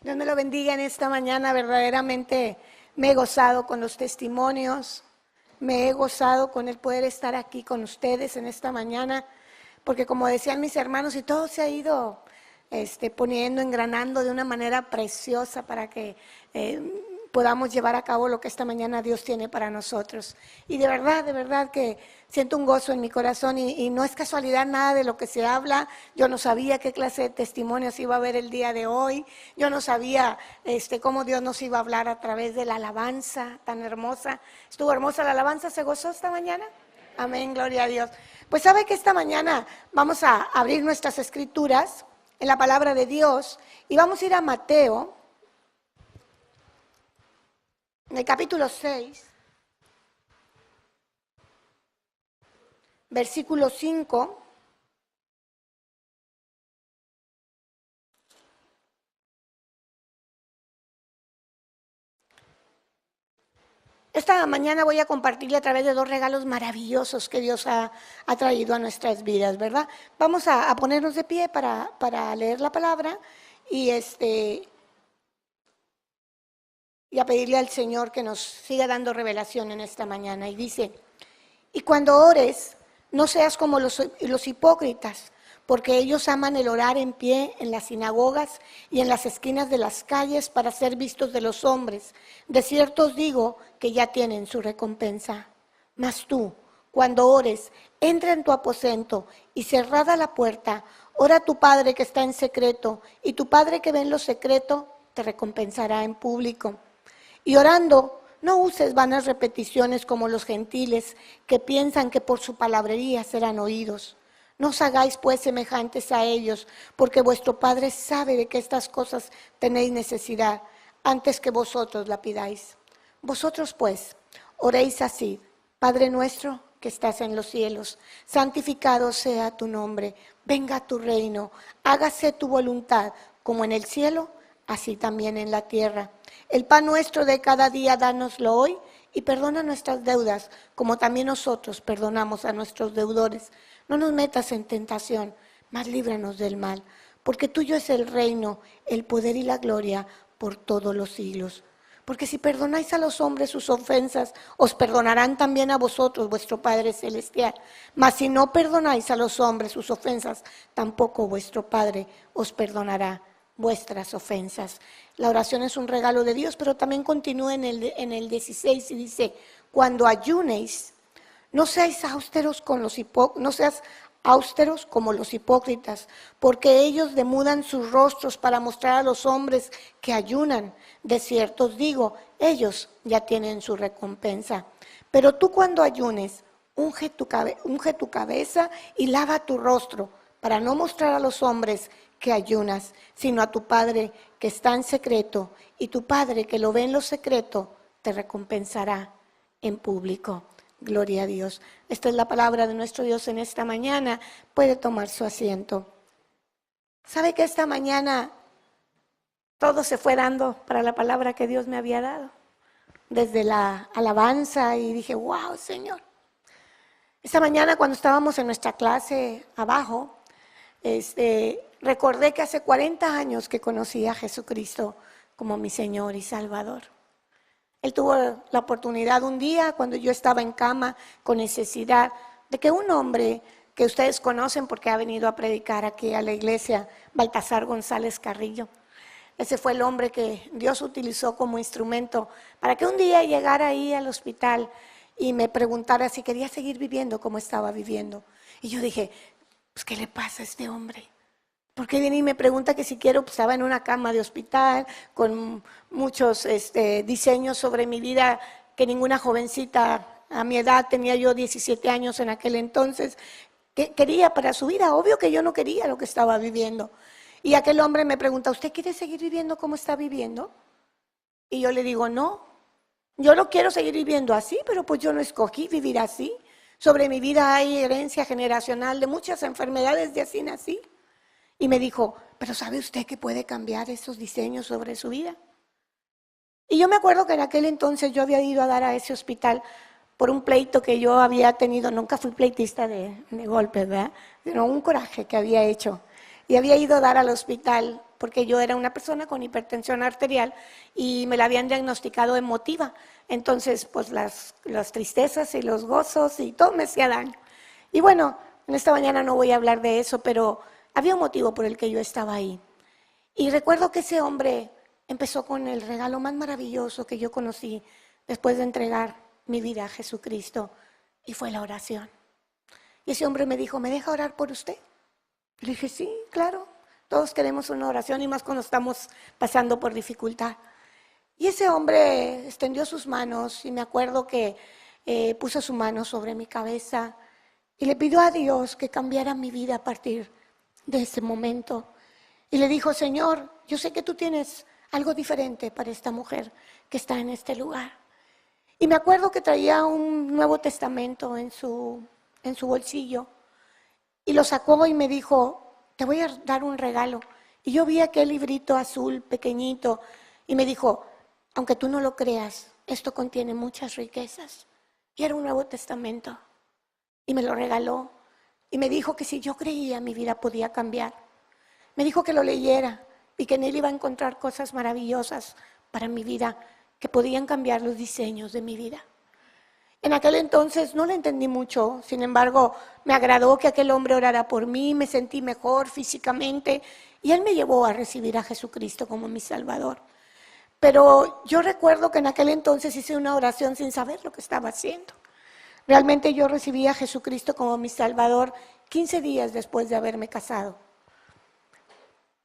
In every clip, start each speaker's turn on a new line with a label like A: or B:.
A: Dios me lo bendiga en esta mañana. Verdaderamente me he gozado con los testimonios, me he gozado con el poder estar aquí con ustedes en esta mañana, porque como decían mis hermanos, y todo se ha ido poniendo, engranando de una manera preciosa para que podamos llevar a cabo lo que esta mañana Dios tiene para nosotros. Y de verdad que siento un gozo en mi corazón y no es casualidad nada de lo que se habla. Yo no sabía qué clase de testimonios iba a haber el día de hoy. Yo no sabía cómo Dios nos iba a hablar a través de la alabanza tan hermosa. ¿Estuvo hermosa la alabanza? ¿Se gozó esta mañana? Amén, gloria a Dios. Pues sabe que esta mañana vamos a abrir nuestras escrituras en la palabra de Dios y vamos a ir a Mateo, en el capítulo 6, versículo 5. Esta mañana voy a compartirle a través de dos regalos maravillosos que Dios ha traído a nuestras vidas, ¿verdad? Vamos a ponernos de pie para leer la palabra y a pedirle al Señor que nos siga dando revelación en esta mañana. Y dice, y cuando ores, no seas como los hipócritas, porque ellos aman el orar en pie en las sinagogas y en las esquinas de las calles para ser vistos de los hombres. De cierto os digo que ya tienen su recompensa. Mas tú, cuando ores, entra en tu aposento y cerrada la puerta, ora a tu Padre que está en secreto, y tu Padre que ve en lo secreto te recompensará en público. Y orando, no uses vanas repeticiones como los gentiles que piensan que por su palabrería serán oídos. No os hagáis pues semejantes a ellos, porque vuestro Padre sabe de que estas cosas tenéis necesidad, antes que vosotros la pidáis. Vosotros pues, oréis así: Padre nuestro que estás en los cielos, santificado sea tu nombre, venga tu reino, hágase tu voluntad, como en el cielo, así también en la tierra. El pan nuestro de cada día, dánoslo hoy, y perdona nuestras deudas, como también nosotros perdonamos a nuestros deudores. No nos metas en tentación, mas líbranos del mal, porque tuyo es el reino, el poder y la gloria por todos los siglos. Porque si perdonáis a los hombres sus ofensas, os perdonarán también a vosotros vuestro Padre Celestial. Mas si no perdonáis a los hombres sus ofensas, tampoco vuestro Padre os perdonará vuestras ofensas. La oración es un regalo de Dios, pero también continúa en el 16 y dice, cuando ayunéis, no seas austeros como los hipócritas, porque ellos demudan sus rostros para mostrar a los hombres que ayunan. De cierto os digo, ellos ya tienen su recompensa. Pero tú cuando ayunes, unge tu cabeza y lava tu rostro, para no mostrar a los hombres que ayunas, sino a tu Padre que está en secreto, y tu Padre que lo ve en lo secreto te recompensará en público. Gloria a Dios. Esta es la palabra de nuestro Dios en esta mañana. Puede tomar su asiento. ¿Sabe que esta mañana todo se fue dando para la palabra que Dios me había dado? Desde la alabanza, y dije, wow, Señor. Esta mañana cuando estábamos en nuestra clase abajo, recordé que hace 40 años que conocí a Jesucristo como mi Señor y Salvador. Él tuvo la oportunidad un día, cuando yo estaba en cama con necesidad, de que un hombre que ustedes conocen porque ha venido a predicar aquí a la iglesia, Baltasar González Carrillo, ese fue el hombre que Dios utilizó como instrumento para que un día llegara ahí al hospital y me preguntara si quería seguir viviendo como estaba viviendo. Y yo dije, pues, ¿qué le pasa a este hombre? Porque viene y me pregunta que si quiero, pues estaba en una cama de hospital con muchos diseños sobre mi vida que ninguna jovencita a mi edad, tenía yo 17 años en aquel entonces, que quería para su vida. Obvio que yo no quería lo que estaba viviendo. Y aquel hombre me pregunta, ¿usted quiere seguir viviendo como está viviendo? Y yo le digo, no, yo no quiero seguir viviendo así, pero pues yo no escogí vivir así. Sobre mi vida hay herencia generacional de muchas enfermedades, de así nací. Y me dijo, pero ¿sabe usted que puede cambiar esos diseños sobre su vida? Y yo me acuerdo que en aquel entonces yo había ido a dar a ese hospital por un pleito que yo había tenido. Nunca fui pleitista de golpes, ¿verdad? Sino un coraje que había hecho. Y había ido a dar al hospital porque yo era una persona con hipertensión arterial y me la habían diagnosticado emotiva. Entonces, pues las tristezas y los gozos y todo me hacía daño. Y bueno, en esta mañana no voy a hablar de eso, pero había un motivo por el que yo estaba ahí. Y recuerdo que ese hombre empezó con el regalo más maravilloso que yo conocí después de entregar mi vida a Jesucristo, y fue la oración. Y ese hombre me dijo, ¿me deja orar por usted? Le dije, sí, claro, todos queremos una oración y más cuando estamos pasando por dificultad. Y ese hombre extendió sus manos y me acuerdo que puso su mano sobre mi cabeza y le pidió a Dios que cambiara mi vida a partir de ese momento. Y le dijo, Señor, yo sé que tú tienes algo diferente para esta mujer que está en este lugar. Y me acuerdo que traía un Nuevo Testamento en su bolsillo y lo sacó y me dijo, te voy a dar un regalo. Y yo vi aquel librito azul pequeñito y me dijo, aunque tú no lo creas, esto contiene muchas riquezas. Y era un Nuevo Testamento. Y me lo regaló. Y me dijo que si yo creía, mi vida podía cambiar. Me dijo que lo leyera y que en él iba a encontrar cosas maravillosas para mi vida, que podían cambiar los diseños de mi vida. En aquel entonces no le entendí mucho, sin embargo, me agradó que aquel hombre orara por mí, me sentí mejor físicamente y él me llevó a recibir a Jesucristo como mi Salvador. Pero yo recuerdo que en aquel entonces hice una oración sin saber lo que estaba haciendo. Realmente yo recibí a Jesucristo como mi Salvador 15 días después de haberme casado.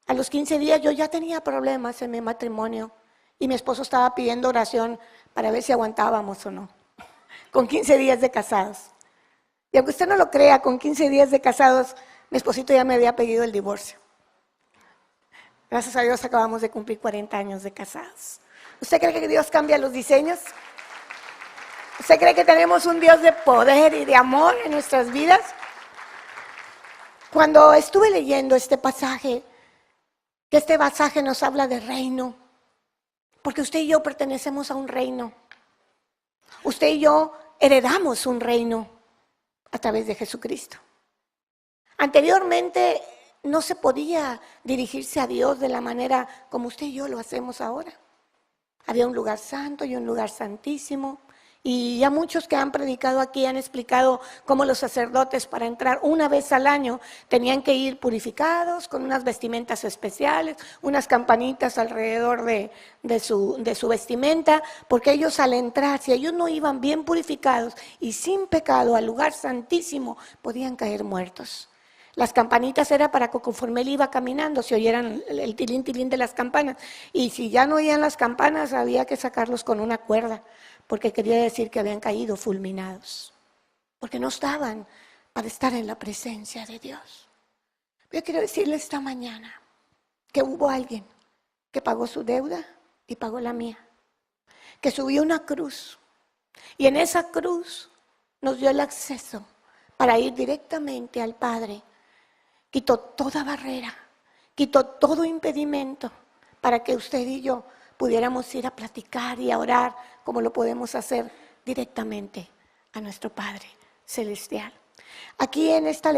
A: A los 15 días yo ya tenía problemas en mi matrimonio y mi esposo estaba pidiendo oración para ver si aguantábamos o no, con 15 días de casados. Y aunque usted no lo crea, con 15 días de casados, mi esposito ya me había pedido el divorcio. Gracias a Dios acabamos de cumplir 40 años de casados. ¿Usted cree que Dios cambia los diseños? ¿Usted cree que tenemos un Dios de poder y de amor en nuestras vidas? Cuando estuve leyendo este pasaje, que este pasaje nos habla de reino, porque usted y yo pertenecemos a un reino. Usted y yo heredamos un reino a través de Jesucristo. Anteriormente no se podía dirigirse a Dios de la manera como usted y yo lo hacemos ahora. Había un lugar santo y un lugar santísimo. Y ya muchos que han predicado aquí han explicado cómo los sacerdotes para entrar una vez al año tenían que ir purificados, con unas vestimentas especiales, unas campanitas alrededor de su vestimenta, porque ellos al entrar, si ellos no iban bien purificados y sin pecado al lugar santísimo, podían caer muertos. Las campanitas era para que conforme él iba caminando se oyeran el tilín, tilín de las campanas. Y si ya no oían las campanas, había que sacarlos con una cuerda, porque quería decir que habían caído fulminados, porque no estaban para estar en la presencia de Dios. Yo quiero decirle esta mañana que hubo alguien que pagó su deuda y pagó la mía, que subió una cruz y en esa cruz nos dio el acceso para ir directamente al Padre. Quitó toda barrera, quitó todo impedimento para que usted y yo pudiéramos ir a platicar y a orar como lo podemos hacer directamente a nuestro Padre Celestial. Aquí en esta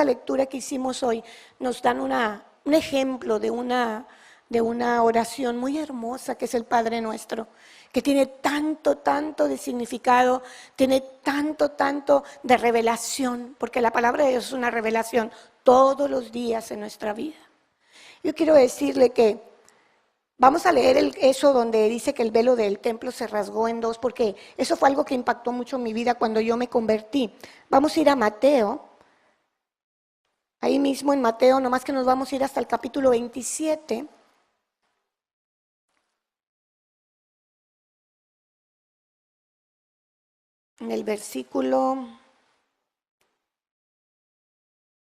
A: lectura que hicimos hoy, nos dan un ejemplo de una oración muy hermosa que es el Padre Nuestro, que tiene tanto, tanto de significado, tiene tanto, tanto de revelación, porque la palabra de Dios es una revelación todos los días en nuestra vida. Yo quiero decirle que vamos a leer eso donde dice que el velo del templo se rasgó en dos, porque eso fue algo que impactó mucho mi vida cuando yo me convertí. Vamos a ir a Mateo, ahí mismo en Mateo, nomás que nos vamos a ir hasta el capítulo 27. En el versículo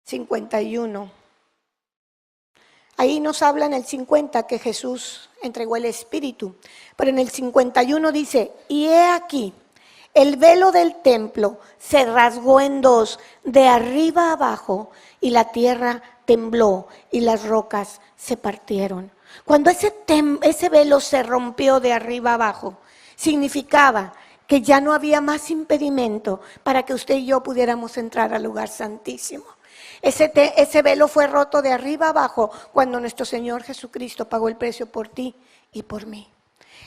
A: 51. Ahí nos habla en el 50 que Jesús entregó el Espíritu, pero en el 51 dice, y he aquí, el velo del templo se rasgó en dos, de arriba a abajo, y la tierra tembló y las rocas se partieron. Cuando ese velo se rompió de arriba a abajo, significaba que ya no había más impedimento para que usted y yo pudiéramos entrar al lugar santísimo. Ese velo fue roto de arriba abajo cuando nuestro Señor Jesucristo pagó el precio por ti y por mí.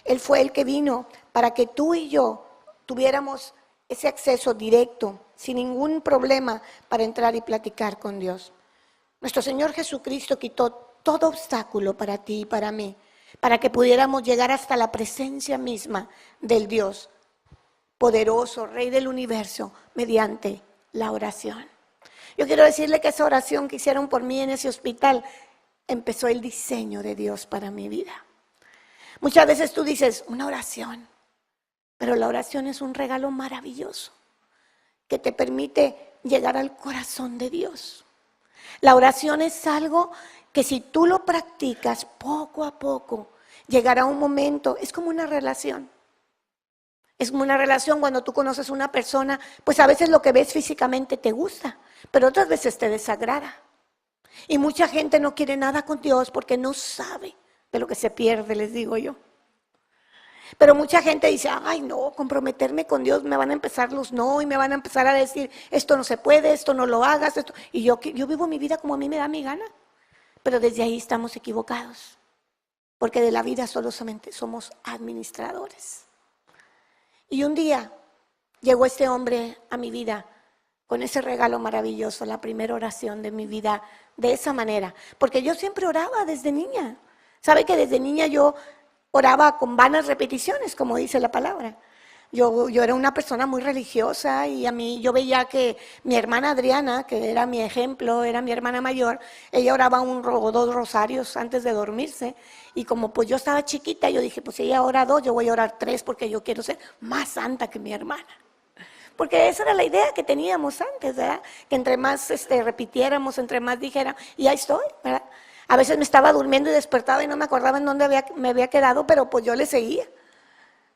A: Él fue el que vino para que tú y yo tuviéramos ese acceso directo, sin ningún problema, para entrar y platicar con Dios. Nuestro Señor Jesucristo quitó todo obstáculo para ti y para mí, para que pudiéramos llegar hasta la presencia misma del Dios poderoso, Rey del universo, mediante la oración. Yo quiero decirle que esa oración que hicieron por mí en ese hospital empezó el diseño de Dios para mi vida. Muchas veces tú dices, una oración, pero la oración es un regalo maravilloso que te permite llegar al corazón de Dios. La oración es algo que si tú lo practicas poco a poco, llegará un momento, es como una relación. Es como una relación cuando tú conoces a una persona, pues a veces lo que ves físicamente te gusta, pero otras veces te desagrada. Y mucha gente no quiere nada con Dios porque no sabe de lo que se pierde, les digo yo. Pero mucha gente dice, ay no, comprometerme con Dios, me van a empezar los no y me van a empezar a decir, esto no se puede, esto no lo hagas. Esto. Y yo vivo mi vida como a mí me da mi gana. Pero desde ahí estamos equivocados, porque de la vida solamente somos administradores. Y un día llegó este hombre a mi vida con ese regalo maravilloso, la primera oración de mi vida, de esa manera. Porque yo siempre oraba desde niña. ¿Sabe que desde niña yo oraba con vanas repeticiones, como dice la palabra? Yo era una persona muy religiosa y a mí yo veía que mi hermana Adriana, que era mi ejemplo, era mi hermana mayor, ella oraba o 2 rosarios antes de dormirse y como pues yo estaba chiquita, yo dije, pues si ella ora 2, yo voy a orar 3 porque yo quiero ser más santa que mi hermana. Porque esa era la idea que teníamos antes, ¿verdad? Que entre más repitiéramos, entre más dijéramos, y ahí estoy, ¿verdad? A veces me estaba durmiendo y despertaba y no me acordaba en dónde me había quedado, pero pues yo le seguía.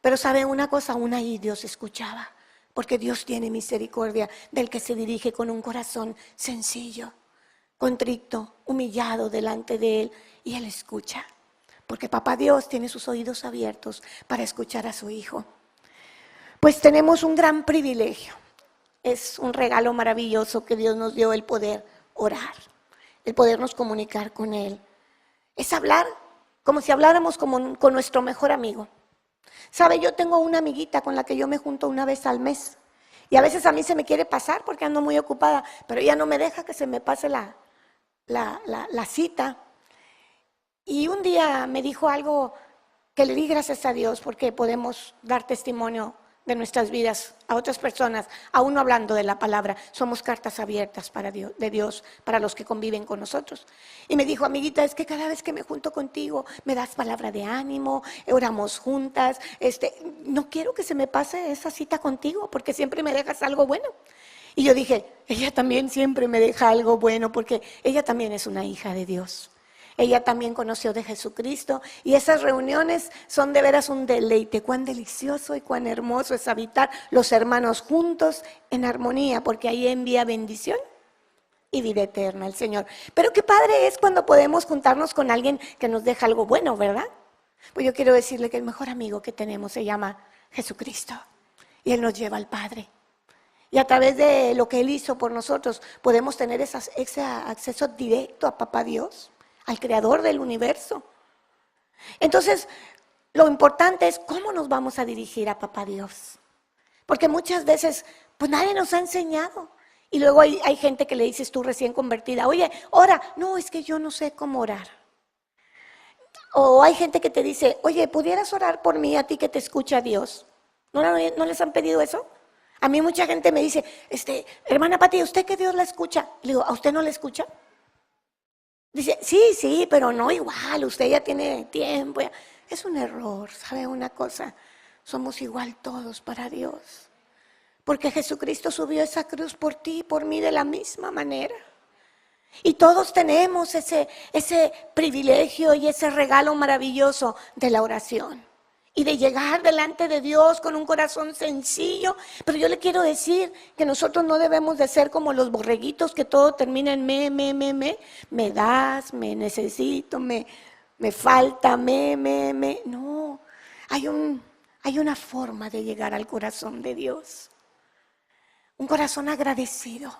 A: Pero ¿sabe una cosa? Aún ahí Dios escuchaba, porque Dios tiene misericordia del que se dirige con un corazón sencillo, contrito, humillado delante de Él, y Él escucha. Porque Papá Dios tiene sus oídos abiertos para escuchar a su Hijo. Pues tenemos un gran privilegio, es un regalo maravilloso que Dios nos dio el poder orar, el podernos comunicar con Él. Es hablar como si habláramos con nuestro mejor amigo. ¿Sabe? Yo tengo una amiguita con la que yo me junto una vez al mes y a veces a mí se me quiere pasar porque ando muy ocupada, pero ella no me deja que se me pase la cita. Y un día me dijo algo que le di gracias a Dios porque podemos dar testimonio de nuestras vidas a otras personas, aún no hablando de la palabra, somos cartas abiertas para Dios, de Dios, para los que conviven con nosotros. Y me dijo, amiguita, es que cada vez que me junto contigo, me das palabra de ánimo, oramos juntas, no quiero que se me pase esa cita contigo, porque siempre me dejas algo bueno. Y yo dije, ella también siempre me deja algo bueno, porque ella también es una hija de Dios. Ella también conoció de Jesucristo y esas reuniones son de veras un deleite. Cuán delicioso y cuán hermoso es habitar los hermanos juntos en armonía, porque ahí envía bendición y vida eterna el Señor. Pero qué padre es cuando podemos juntarnos con alguien que nos deja algo bueno, ¿verdad? Pues yo quiero decirle que el mejor amigo que tenemos se llama Jesucristo y Él nos lleva al Padre. Y a través de lo que Él hizo por nosotros podemos tener ese acceso directo a Papá Dios, al Creador del universo. Entonces, lo importante es cómo nos vamos a dirigir a Papá Dios. Porque muchas veces, pues nadie nos ha enseñado. Y luego hay gente que le dices tú recién convertida, oye, ora. No, es que yo no sé cómo orar. O hay gente que te dice, oye, ¿pudieras orar por mí a ti que te escucha Dios? ¿No les han pedido eso? A mí mucha gente me dice, hermana Pati, ¿usted que Dios la escucha? Le digo, ¿a usted no la escucha? Dice, sí, pero no igual, usted ya tiene tiempo. Es un error, ¿sabe una cosa? Somos igual todos para Dios. Porque Jesucristo subió esa cruz por ti y por mí de la misma manera. Y todos tenemos ese privilegio y ese regalo maravilloso de la oración. Y de llegar delante de Dios con un corazón sencillo. Pero yo le quiero decir que nosotros no debemos de ser como los borreguitos que todo termina en me. Me das, me necesito, me falta, me. No, hay una forma de llegar al corazón de Dios. Un corazón agradecido.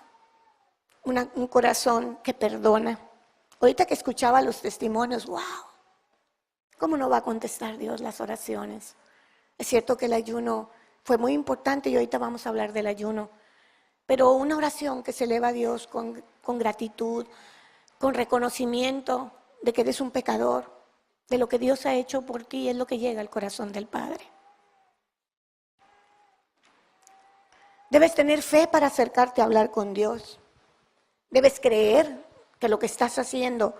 A: un corazón que perdona. Ahorita que escuchaba los testimonios, wow, ¿cómo no va a contestar Dios las oraciones? Es cierto que el ayuno fue muy importante y ahorita vamos a hablar del ayuno, pero una oración que se eleva a Dios con gratitud, con reconocimiento de que eres un pecador, de lo que Dios ha hecho por ti, es lo que llega al corazón del Padre. Debes tener fe para acercarte a hablar con Dios. Debes creer que lo que estás haciendo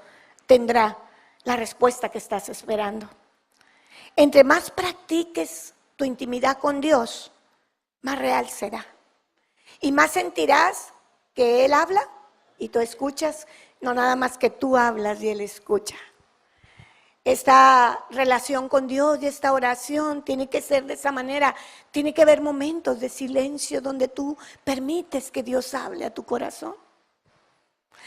A: tendrá la respuesta que estás esperando. Entre más practiques tu intimidad con Dios, más real será. Y más sentirás que Él habla y tú escuchas, no nada más que tú hablas y Él escucha. Esta relación con Dios y esta oración tiene que ser de esa manera. Tiene que haber momentos de silencio donde tú permites que Dios hable a tu corazón.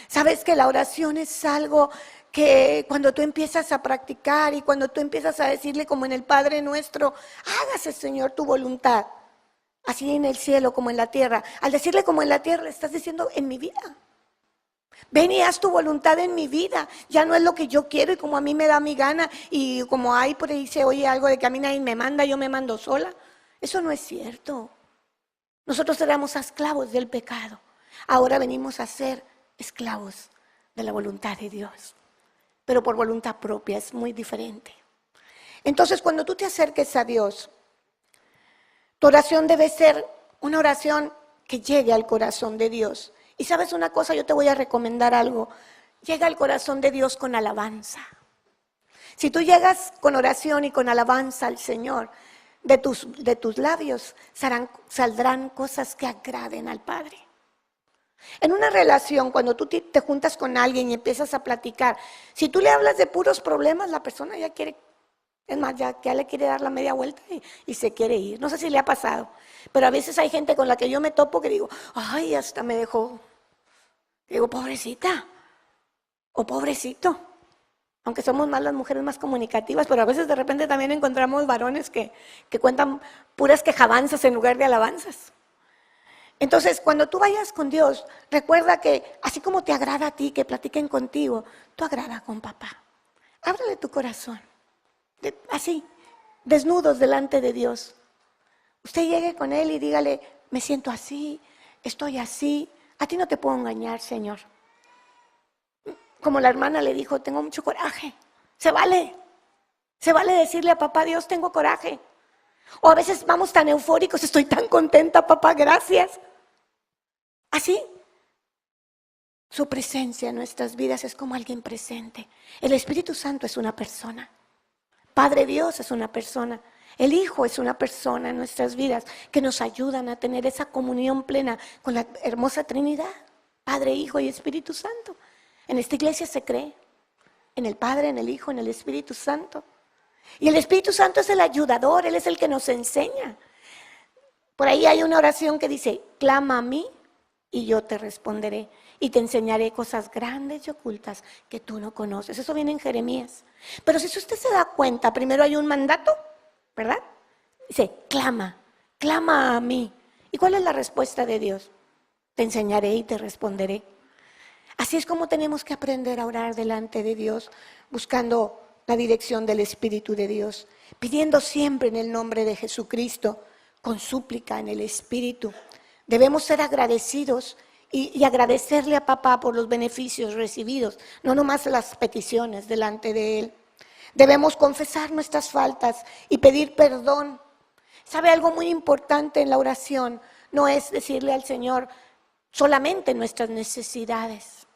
A: Sabes que la oración es algo que cuando tú empiezas a practicar y cuando tú empiezas a decirle como en el Padre Nuestro, hágase Señor tu voluntad, así en el cielo como en la tierra. Al decirle como en la tierra, le estás diciendo en mi vida. Ven y haz tu voluntad en mi vida. Ya no es lo que yo quiero y como a mí me da mi gana y como hay por ahí se oye algo de que a mí nadie me manda, yo me mando sola. Eso no es cierto. Nosotros éramos esclavos del pecado. Ahora venimos a ser esclavos de la voluntad de Dios. Pero por voluntad propia es muy diferente. Entonces cuando tú te acerques a Dios, tu oración debe ser una oración que llegue al corazón de Dios. Y sabes una cosa, yo te voy a recomendar algo. Llega al corazón de Dios con alabanza. Si tú llegas con oración y con alabanza al Señor, de tus labios saldrán cosas que agraden al Padre. En una relación, cuando tú te juntas con alguien y empiezas a platicar, si tú le hablas de puros problemas, la persona ya quiere, es más, ya le quiere dar la media vuelta y se quiere ir. No sé si le ha pasado, pero a veces hay gente con la que yo me topo que digo, ay, hasta me dejó. Digo, pobrecita o pobrecito. Aunque somos más las mujeres más comunicativas, pero a veces de repente también encontramos varones que cuentan puras quejabanzas en lugar de alabanzas. Entonces, cuando tú vayas con Dios, recuerda que así como te agrada a ti que platiquen contigo, tú agrada con papá. Ábrele tu corazón, así, desnudos delante de Dios. Usted llegue con Él y dígale, me siento así, estoy así. A ti no te puedo engañar, Señor. Como la hermana le dijo, tengo mucho coraje. Se vale decirle a papá, Dios, tengo coraje. O a veces vamos tan eufóricos, estoy tan contenta, papá, gracias. Así, su presencia en nuestras vidas es como alguien presente. El Espíritu Santo es una persona. Padre Dios es una persona. El Hijo es una persona en nuestras vidas que nos ayudan a tener esa comunión plena con la hermosa Trinidad, Padre, Hijo y Espíritu Santo. En esta iglesia se cree en el Padre, en el Hijo, en el Espíritu Santo. Y el Espíritu Santo es el ayudador, Él es el que nos enseña. Por ahí hay una oración que dice, clama a mí y yo te responderé y te enseñaré cosas grandes y ocultas que tú no conoces. Eso viene en Jeremías. Pero si usted se da cuenta, primero hay un mandato, ¿verdad? Dice, clama a mí. ¿Y cuál es la respuesta de Dios? Te enseñaré y te responderé. Así es como tenemos que aprender a orar delante de Dios, buscando la dirección del Espíritu de Dios, pidiendo siempre en el nombre de Jesucristo, con súplica en el Espíritu. Debemos ser agradecidos y agradecerle a papá por los beneficios recibidos, no nomás las peticiones delante de Él. Debemos confesar nuestras faltas y pedir perdón. ¿Sabe algo muy importante en la oración? No es decirle al Señor solamente nuestras necesidades.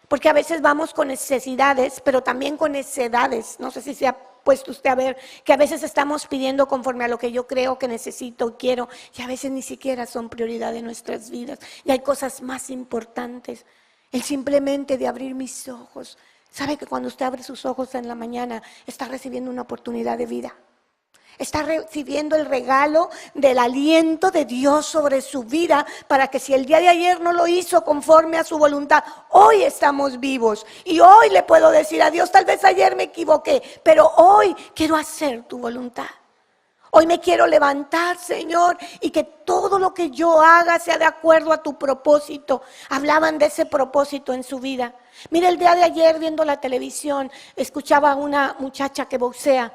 A: Porque a veces vamos con necesidades, pero también con necedades. No sé si se ha puesto usted a ver que a veces estamos pidiendo conforme a lo que yo creo que necesito, quiero, y a veces ni siquiera son prioridad de nuestras vidas. Y hay cosas más importantes. El simplemente de abrir mis ojos. ¿Sabe que cuando usted abre sus ojos en la mañana está recibiendo una oportunidad de vida? Está recibiendo el regalo del aliento de Dios sobre su vida para que si el día de ayer no lo hizo conforme a su voluntad, hoy estamos vivos y hoy le puedo decir a Dios, tal vez ayer me equivoqué, pero hoy quiero hacer tu voluntad. Hoy me quiero levantar, Señor, y que todo lo que yo haga sea de acuerdo a tu propósito. Hablaban de ese propósito en su vida. Mira, el día de ayer viendo la televisión, escuchaba a una muchacha que boxea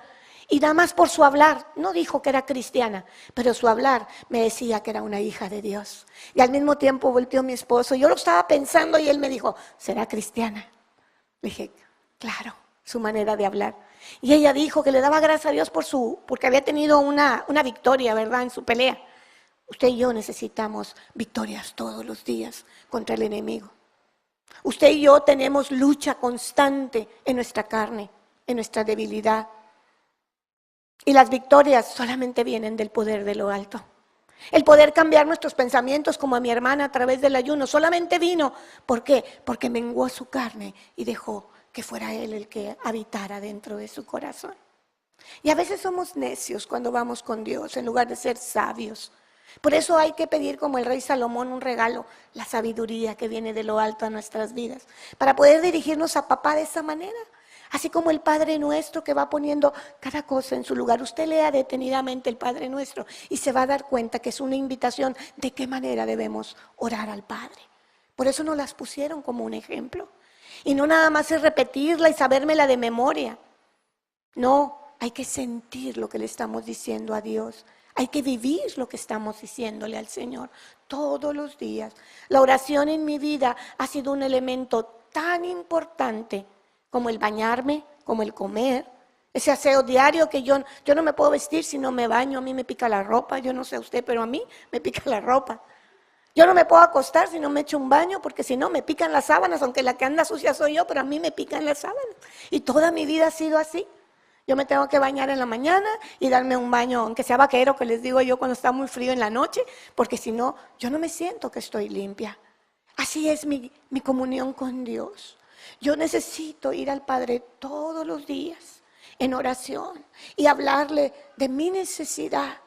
A: y nada más por su hablar, no dijo que era cristiana, pero su hablar me decía que era una hija de Dios. Y al mismo tiempo volteó mi esposo, yo lo estaba pensando y él me dijo, ¿será cristiana? Le dije, claro, su manera de hablar. Y ella dijo que le daba gracias a Dios porque había tenido una victoria, ¿verdad?, en su pelea. Usted y yo necesitamos victorias todos los días contra el enemigo. Usted y yo tenemos lucha constante en nuestra carne, en nuestra debilidad. Y las victorias solamente vienen del poder de lo alto. El poder cambiar nuestros pensamientos, como a mi hermana a través del ayuno, solamente vino. ¿Por qué? Porque menguó su carne y dejó que fuera Él el que habitara dentro de su corazón. Y a veces somos necios cuando vamos con Dios en lugar de ser sabios. Por eso hay que pedir como el rey Salomón un regalo, la sabiduría que viene de lo alto a nuestras vidas, para poder dirigirnos a papá de esa manera. Así como el Padre Nuestro que va poniendo cada cosa en su lugar. Usted lea detenidamente el Padre Nuestro y se va a dar cuenta que es una invitación de qué manera debemos orar al Padre. Por eso nos las pusieron como un ejemplo. Y no nada más es repetirla y sabérmela de memoria. No, hay que sentir lo que le estamos diciendo a Dios. Hay que vivir lo que estamos diciéndole al Señor todos los días. La oración en mi vida ha sido un elemento tan importante como el bañarme, como el comer, ese aseo diario que yo no me puedo vestir si no me baño, a mí me pica la ropa, yo no sé usted, pero a mí me pica la ropa. Yo no me puedo acostar si no me echo un baño, porque si no me pican las sábanas, aunque la que anda sucia soy yo, pero a mí me pican las sábanas. Y toda mi vida ha sido así. Yo me tengo que bañar en la mañana y darme un baño, aunque sea vaquero, que les digo yo cuando está muy frío en la noche, porque si no, yo no me siento que estoy limpia. Así es mi comunión con Dios. Yo necesito ir al Padre todos los días en oración y hablarle de mi necesidad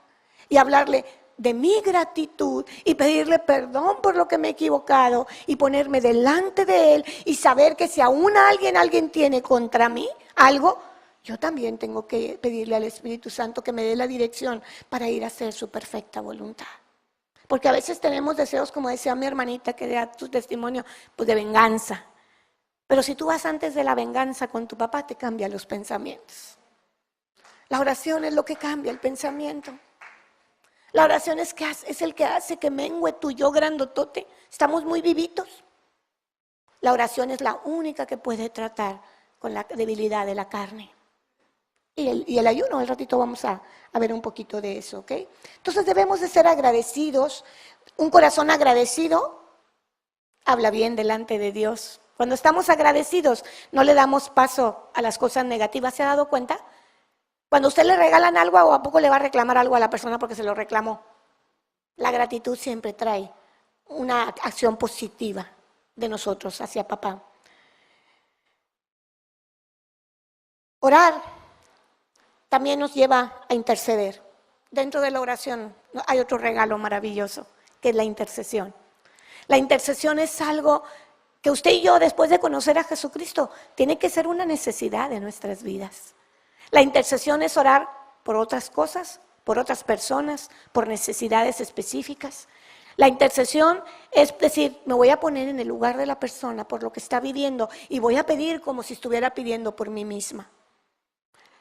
A: y hablarle de mi gratitud y pedirle perdón por lo que me he equivocado y ponerme delante de Él y saber que si aún alguien tiene contra mí algo, yo también tengo que pedirle al Espíritu Santo que me dé la dirección para ir a hacer su perfecta voluntad. Porque a veces tenemos deseos, como decía mi hermanita que da tu testimonio, pues de venganza. Pero si tú vas antes de la venganza con tu papá, te cambia los pensamientos. La oración es lo que cambia el pensamiento. La oración es el que hace que mengue tu yo grandotote. Estamos muy vivitos. La oración es la única que puede tratar con la debilidad de la carne. Y el ayuno, al ratito vamos a ver un poquito de eso, ¿ok? Entonces debemos de ser agradecidos. Un corazón agradecido habla bien delante de Dios. Cuando estamos agradecidos, no le damos paso a las cosas negativas. ¿Se ha dado cuenta? Cuando usted le regalan algo, ¿o a poco le va a reclamar algo a la persona porque se lo reclamó? La gratitud siempre trae una acción positiva de nosotros hacia papá. Orar también nos lleva a interceder. Dentro de la oración hay otro regalo maravilloso, que es la intercesión. La intercesión es algo que usted y yo, después de conocer a Jesucristo, tiene que ser una necesidad de nuestras vidas. La intercesión es orar por otras cosas, por otras personas, por necesidades específicas. La intercesión es decir, me voy a poner en el lugar de la persona por lo que está viviendo y voy a pedir como si estuviera pidiendo por mí misma.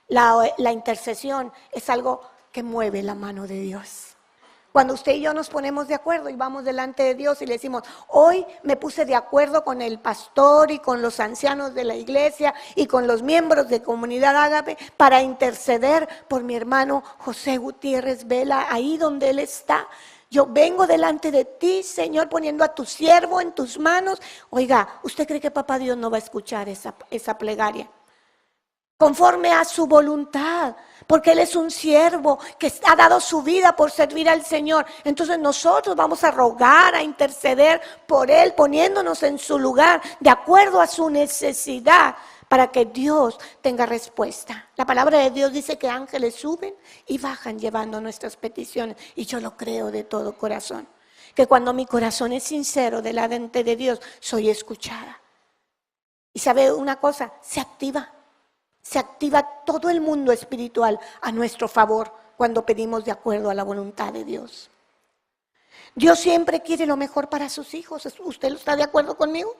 A: La intercesión es algo que mueve la mano de Dios. Cuando usted y yo nos ponemos de acuerdo y vamos delante de Dios y le decimos, hoy me puse de acuerdo con el pastor y con los ancianos de la iglesia y con los miembros de Comunidad Ágape para interceder por mi hermano José Gutiérrez Vela, ahí donde él está. Yo vengo delante de ti, Señor, poniendo a tu siervo en tus manos. Oiga, ¿usted cree que papá Dios no va a escuchar esa plegaria? Conforme a su voluntad, porque Él es un siervo que ha dado su vida por servir al Señor. Entonces nosotros vamos a rogar, a interceder por Él, poniéndonos en su lugar, de acuerdo a su necesidad, para que Dios tenga respuesta. La palabra de Dios dice que ángeles suben y bajan llevando nuestras peticiones, y yo lo creo de todo corazón, que cuando mi corazón es sincero delante de Dios, soy escuchada. Y sabe una cosa, se activa todo el mundo espiritual a nuestro favor cuando pedimos de acuerdo a la voluntad de Dios. Dios siempre quiere lo mejor para sus hijos. ¿Usted está de acuerdo conmigo?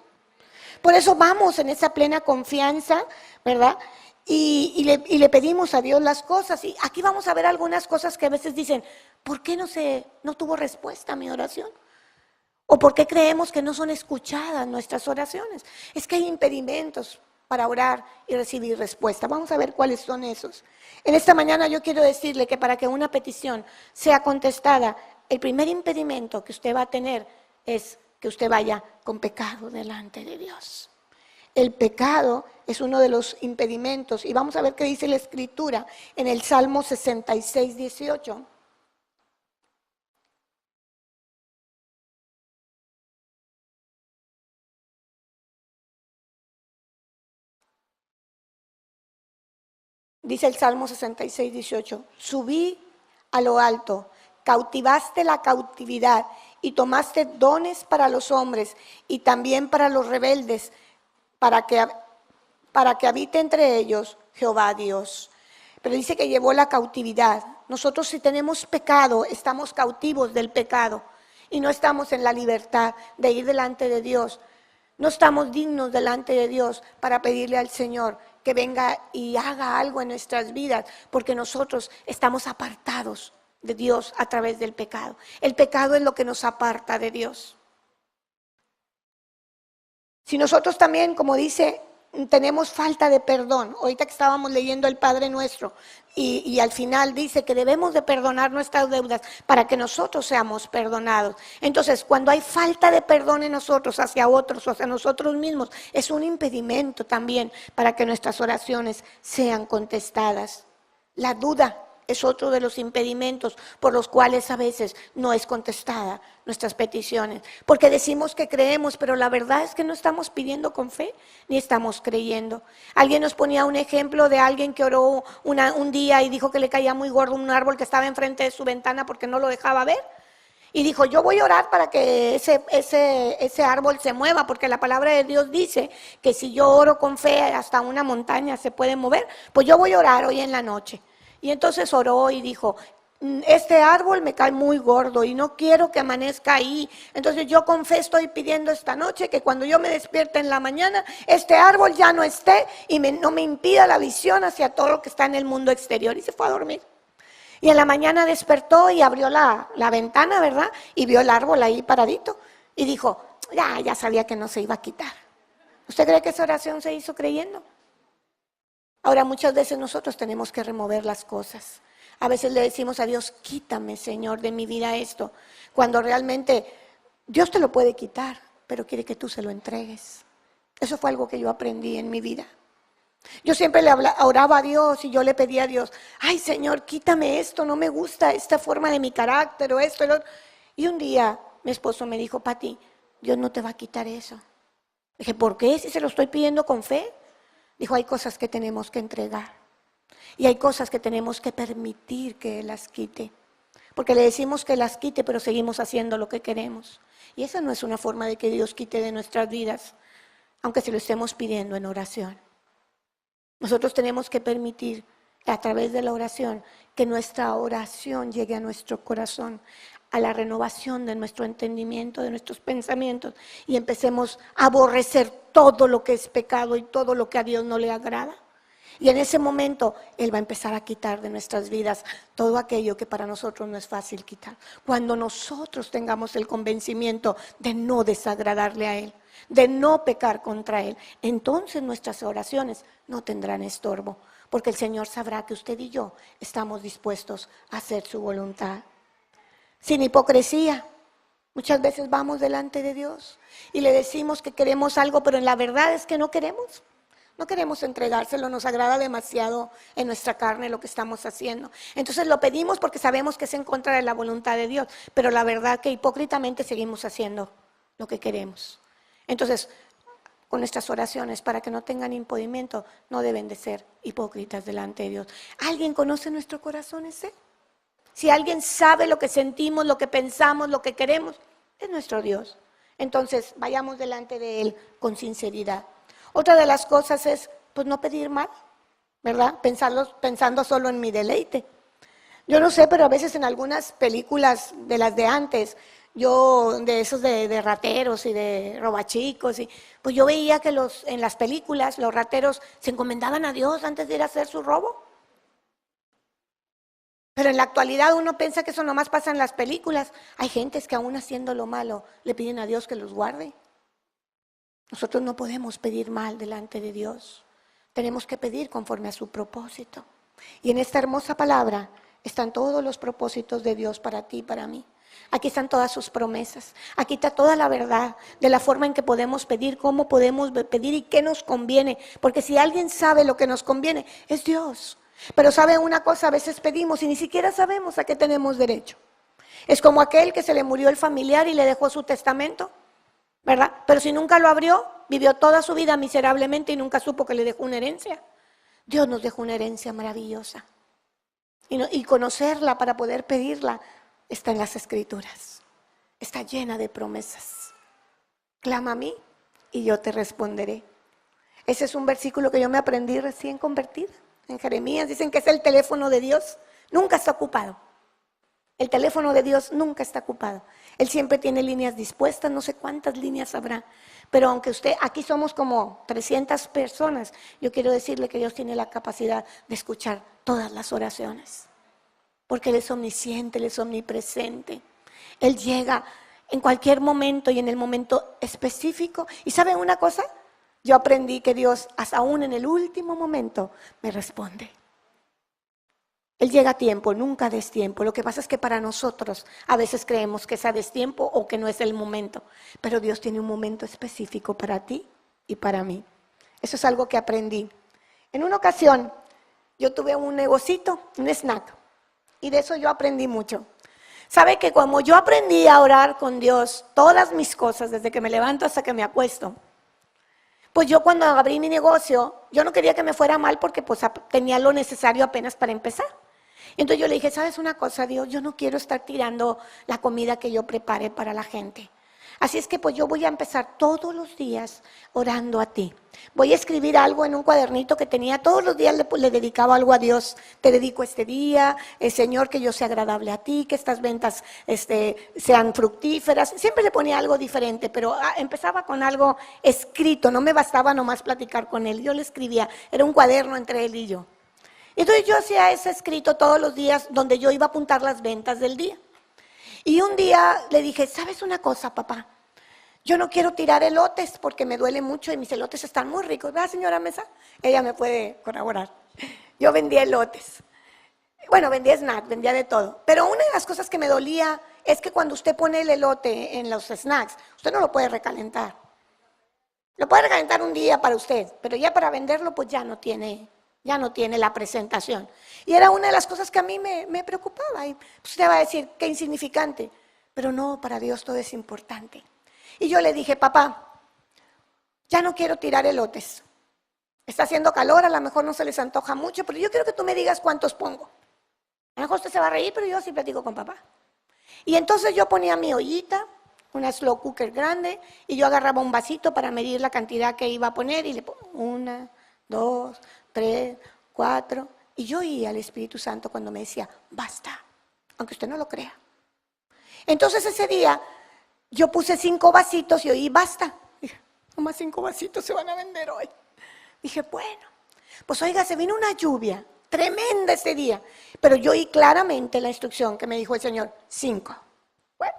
A: Por eso vamos en esa plena confianza, ¿verdad? Y le pedimos a Dios las cosas. Y aquí vamos a ver algunas cosas que a veces dicen, ¿por qué no tuvo respuesta a mi oración? ¿O por qué creemos que no son escuchadas nuestras oraciones? Es que hay impedimentos para orar y recibir respuesta. Vamos a ver cuáles son esos. En esta mañana yo quiero decirle que para que una petición sea contestada, el primer impedimento que usted va a tener es que usted vaya con pecado delante de Dios. El pecado es uno de los impedimentos. Y vamos a ver qué dice la Escritura en el Salmo 66, 18. Dice el Salmo 66, 18, subí a lo alto, cautivaste la cautividad y tomaste dones para los hombres y también para los rebeldes, para que habite entre ellos Jehová Dios. Pero dice que llevó la cautividad. Nosotros si tenemos pecado, estamos cautivos del pecado y no estamos en la libertad de ir delante de Dios. No estamos dignos delante de Dios para pedirle al Señor que venga y haga algo en nuestras vidas, porque nosotros estamos apartados de Dios a través del pecado. El pecado es lo que nos aparta de Dios. Si nosotros también, como dice, tenemos falta de perdón, ahorita que estábamos leyendo el Padre Nuestro, y al final dice que debemos de perdonar nuestras deudas para que nosotros seamos perdonados. Entonces, cuando hay falta de perdón en nosotros hacia otros o hacia nosotros mismos, es un impedimento también para que nuestras oraciones sean contestadas. La duda es otro de los impedimentos por los cuales a veces no es contestada nuestras peticiones. Porque decimos que creemos, pero la verdad es que no estamos pidiendo con fe, ni estamos creyendo. Alguien nos ponía un ejemplo de alguien que oró un día y dijo que le caía muy gordo un árbol que estaba enfrente de su ventana porque no lo dejaba ver. Y dijo, yo voy a orar para que ese árbol se mueva, porque la palabra de Dios dice que si yo oro con fe hasta una montaña se puede mover, pues yo voy a orar hoy en la noche. Y entonces oró y dijo, este árbol me cae muy gordo y no quiero que amanezca ahí. Entonces yo con fe estoy pidiendo esta noche que cuando yo me despierte en la mañana, este árbol ya no esté y no me impida la visión hacia todo lo que está en el mundo exterior. Y se fue a dormir. Y en la mañana despertó y abrió la ventana, ¿verdad? Y vio el árbol ahí paradito. Y dijo, ya sabía que no se iba a quitar. ¿Usted cree que esa oración se hizo creyendo? Ahora, muchas veces nosotros tenemos que remover las cosas. A veces le decimos a Dios, quítame, Señor, de mi vida esto. Cuando realmente Dios te lo puede quitar, pero quiere que tú se lo entregues. Eso fue algo que yo aprendí en mi vida. Yo siempre oraba a Dios y yo le pedía a Dios, ay, Señor, quítame esto, no me gusta esta forma de mi carácter o esto. Y un día mi esposo me dijo, Pati, Dios no te va a quitar eso. Dije, ¿por qué? Si se lo estoy pidiendo con fe. Dijo, hay cosas que tenemos que entregar y hay cosas que tenemos que permitir que Él las quite. Porque le decimos que las quite, pero seguimos haciendo lo que queremos. Y esa no es una forma de que Dios quite de nuestras vidas, aunque se lo estemos pidiendo en oración. Nosotros tenemos que permitir a través de la oración que nuestra oración llegue a nuestro corazón, a la renovación de nuestro entendimiento, de nuestros pensamientos, y empecemos a aborrecer todo lo que es pecado y todo lo que a Dios no le agrada. Y en ese momento Él va a empezar a quitar de nuestras vidas todo aquello que para nosotros no es fácil quitar. Cuando nosotros tengamos el convencimiento de no desagradarle a Él, de no pecar contra Él, entonces nuestras oraciones no tendrán estorbo, porque el Señor sabrá que usted y yo estamos dispuestos a hacer su voluntad. Sin hipocresía. Muchas veces vamos delante de Dios y le decimos que queremos algo, pero en la verdad es que no queremos. No queremos entregárselo, nos agrada demasiado en nuestra carne lo que estamos haciendo. Entonces lo pedimos porque sabemos que es en contra de la voluntad de Dios, pero la verdad que hipócritamente seguimos haciendo lo que queremos. Entonces, con nuestras oraciones, para que no tengan impedimento, no deben de ser hipócritas delante de Dios. ¿Alguien conoce nuestro corazón ese? Si alguien sabe lo que sentimos, lo que pensamos, lo que queremos, es nuestro Dios. Entonces, vayamos delante de Él con sinceridad. Otra de las cosas es, pues no pedir mal, ¿verdad? Pensando solo en mi deleite. Yo no sé, pero a veces en algunas películas de las de antes, yo de esos de rateros y de robachicos, pues yo veía que en las películas los rateros se encomendaban a Dios antes de ir a hacer su robo. Pero en la actualidad uno piensa que eso nomás pasa en las películas. Hay gentes que aún haciendo lo malo le piden a Dios que los guarde. Nosotros no podemos pedir mal delante de Dios. Tenemos que pedir conforme a su propósito. Y en esta hermosa palabra están todos los propósitos de Dios para ti y para mí. Aquí están todas sus promesas. Aquí está toda la verdad de la forma en que podemos pedir, cómo podemos pedir y qué nos conviene. Porque si alguien sabe lo que nos conviene, es Dios. Pero sabe una cosa, a veces pedimos y ni siquiera sabemos a qué tenemos derecho. Es como aquel que se le murió el familiar y le dejó su testamento, ¿verdad? Pero si nunca lo abrió, vivió toda su vida miserablemente y nunca supo que le dejó una herencia. Dios nos dejó una herencia maravillosa. Y conocerla para poder pedirla está en las Escrituras. Está llena de promesas. Clama a mí y yo te responderé. Ese es un versículo que yo me aprendí recién convertida. En Jeremías dicen que es el teléfono de Dios. Nunca está ocupado. El teléfono de Dios nunca está ocupado. Él siempre tiene líneas dispuestas, no sé cuántas líneas habrá. Pero aunque aquí somos como 300 personas, yo quiero decirle que Dios tiene la capacidad de escuchar todas las oraciones. Porque Él es omnisciente, Él es omnipresente. Él llega en cualquier momento y en el momento específico. ¿Y saben una cosa? Yo aprendí que Dios, hasta aún en el último momento, me responde. Él llega a tiempo, nunca a destiempo. Lo que pasa es que para nosotros a veces creemos que es a destiempo o que no es el momento. Pero Dios tiene un momento específico para ti y para mí. Eso es algo que aprendí. En una ocasión, yo tuve un negocito, un snack. Y de eso yo aprendí mucho. ¿Sabe que como yo aprendí a orar con Dios todas mis cosas, desde que me levanto hasta que me acuesto? Pues yo cuando abrí mi negocio, yo no quería que me fuera mal porque pues tenía lo necesario apenas para empezar. Entonces yo le dije, ¿sabes una cosa, Dios? Yo no quiero estar tirando la comida que yo prepare para la gente. Así es que pues yo voy a empezar todos los días orando a ti. Voy a escribir algo en un cuadernito que tenía, todos los días le dedicaba algo a Dios. Te dedico este día, Señor, que yo sea agradable a ti, que estas ventas sean fructíferas. Siempre le ponía algo diferente, pero empezaba con algo escrito, no me bastaba nomás platicar con él. Yo le escribía, era un cuaderno entre él y yo. Entonces yo hacía ese escrito todos los días donde yo iba a apuntar las ventas del día. Y un día le dije, ¿sabes una cosa, papá? Yo no quiero tirar elotes porque me duele mucho y mis elotes están muy ricos. ¿Verdad, señora Mesa? Ella me puede colaborar. Yo vendía elotes. Bueno, vendía snacks, vendía de todo. Pero una de las cosas que me dolía es que cuando usted pone el elote en los snacks, usted no lo puede recalentar. Lo puede recalentar un día para usted, pero ya para venderlo pues ya no tiene la presentación. Y era una de las cosas que a mí me preocupaba. Y pues usted va a decir, qué insignificante. Pero no, para Dios todo es importante. Y yo le dije, papá, ya no quiero tirar elotes. Está haciendo calor, a lo mejor no se les antoja mucho, pero yo quiero que tú me digas cuántos pongo. A lo mejor usted se va a reír, pero yo sí platico con papá. Y entonces yo ponía mi ollita, una slow cooker grande, y yo agarraba un vasito para medir la cantidad que iba a poner y le pongo 1, 2, 3, 4. Y yo oía al Espíritu Santo cuando me decía, basta, aunque usted no lo crea. Entonces ese día yo puse 5 vasitos y oí, basta. Dije, nomás 5 vasitos se van a vender hoy. Dije, bueno, pues oiga, se vino una lluvia tremenda ese día. Pero yo oí claramente la instrucción que me dijo el Señor, 5. Bueno,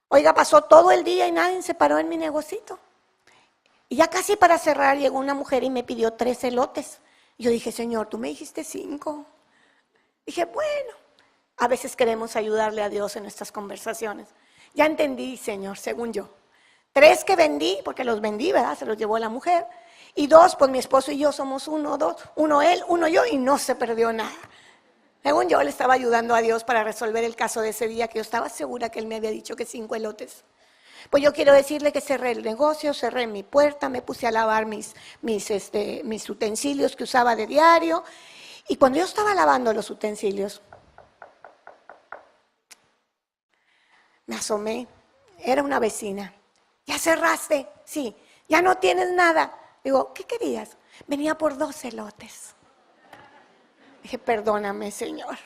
A: oiga, pasó todo el día y nadie se paró en mi negocito. Y ya casi para cerrar llegó una mujer y me pidió 3 elotes. Yo dije, Señor, tú me dijiste 5. Dije, bueno, a veces queremos ayudarle a Dios en nuestras conversaciones. Ya entendí, Señor, según yo. 3 que vendí, porque los vendí, ¿verdad? Se los llevó la mujer. Y 2, pues mi esposo y yo somos 1, 2. 1 él, 1 yo, y no se perdió nada. Según yo, le estaba ayudando a Dios para resolver el caso de ese día, que yo estaba segura que él me había dicho que 5 elotes. Pues yo quiero decirle que cerré el negocio, cerré mi puerta, me puse a lavar mis utensilios que usaba de diario. Y cuando yo estaba lavando los utensilios, me asomé, era una vecina. ¿Ya cerraste? Sí. ¿Ya no tienes nada? Digo, ¿qué querías? Venía por 2 elotes. Dije, perdóname, Señor.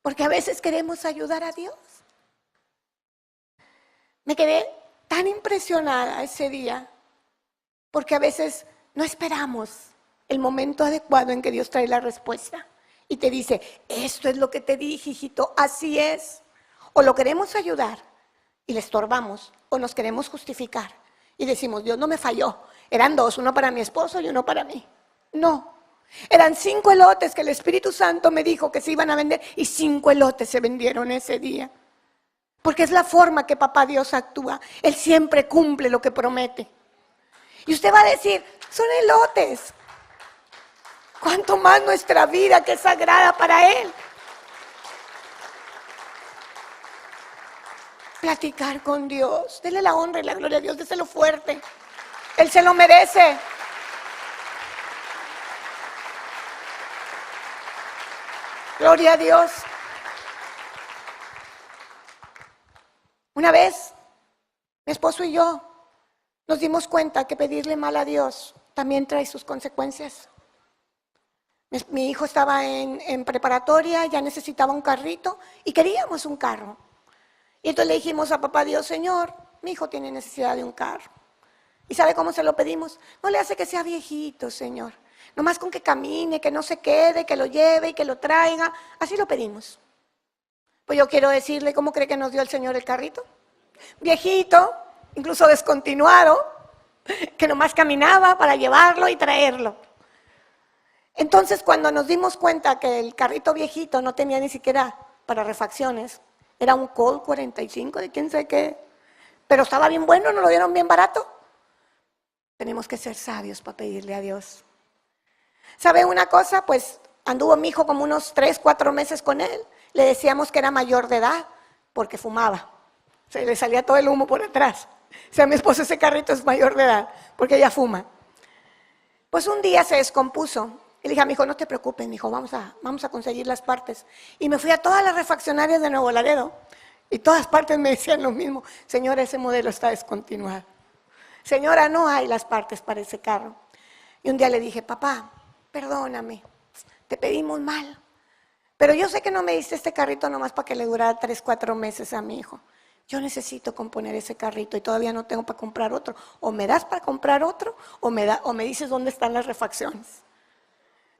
A: Porque a veces queremos ayudar a Dios. Me quedé tan impresionada ese día, porque a veces no esperamos el momento adecuado en que Dios trae la respuesta. Y te dice, esto es lo que te dije, hijito, así es. O lo queremos ayudar y le estorbamos, o nos queremos justificar y decimos, Dios no me falló. Eran 2, uno para mi esposo y uno para mí. No, eran 5 elotes que el Espíritu Santo me dijo que se iban a vender y 5 elotes se vendieron ese día. Porque es la forma que papá Dios actúa. Él siempre cumple lo que promete. Y usted va a decir, son elotes. ¿Cuánto más nuestra vida que es sagrada para Él? Platicar con Dios. Dele la honra y la gloria a Dios, déselo fuerte. Él se lo merece. Gloria a Dios. Una vez, mi esposo y yo nos dimos cuenta que pedirle mal a Dios también trae sus consecuencias. Mi hijo estaba en preparatoria, ya necesitaba un carrito y queríamos un carro. Y entonces le dijimos a papá Dios, Señor, mi hijo tiene necesidad de un carro. ¿Y sabe cómo se lo pedimos? No le hace que sea viejito, Señor. Nomás con que camine, que no se quede, que lo lleve y que lo traiga. Así lo pedimos. Pues yo quiero decirle, ¿cómo cree que nos dio el Señor el carrito? Viejito, incluso descontinuado, que nomás caminaba para llevarlo y traerlo. Entonces, cuando nos dimos cuenta que el carrito viejito no tenía ni siquiera para refacciones, era un Colt 45 de quién sabe qué, pero estaba bien bueno, nos lo dieron bien barato. Tenemos que ser sabios para pedirle a Dios. ¿Sabe una cosa? Pues anduvo mi hijo como unos 3, 4 meses con él. Le decíamos que era mayor de edad porque fumaba. Se le salía todo el humo por atrás. O sea, mi esposo ese carrito es mayor de edad porque ella fuma. Pues un día se descompuso. Y le dije a mi hijo, no te preocupes, mi hijo, vamos a conseguir las partes. Y me fui a todas las refaccionarias de Nuevo Laredo. Y todas partes me decían lo mismo. Señora, ese modelo está descontinuado. Señora, no hay las partes para ese carro. Y un día le dije, papá, perdóname, te pedimos mal. Pero yo sé que no me diste este carrito nomás para que le durara 3, 4 meses a mi hijo. Yo necesito componer ese carrito y todavía no tengo para comprar otro. O me das para comprar otro o me dices dónde están las refacciones.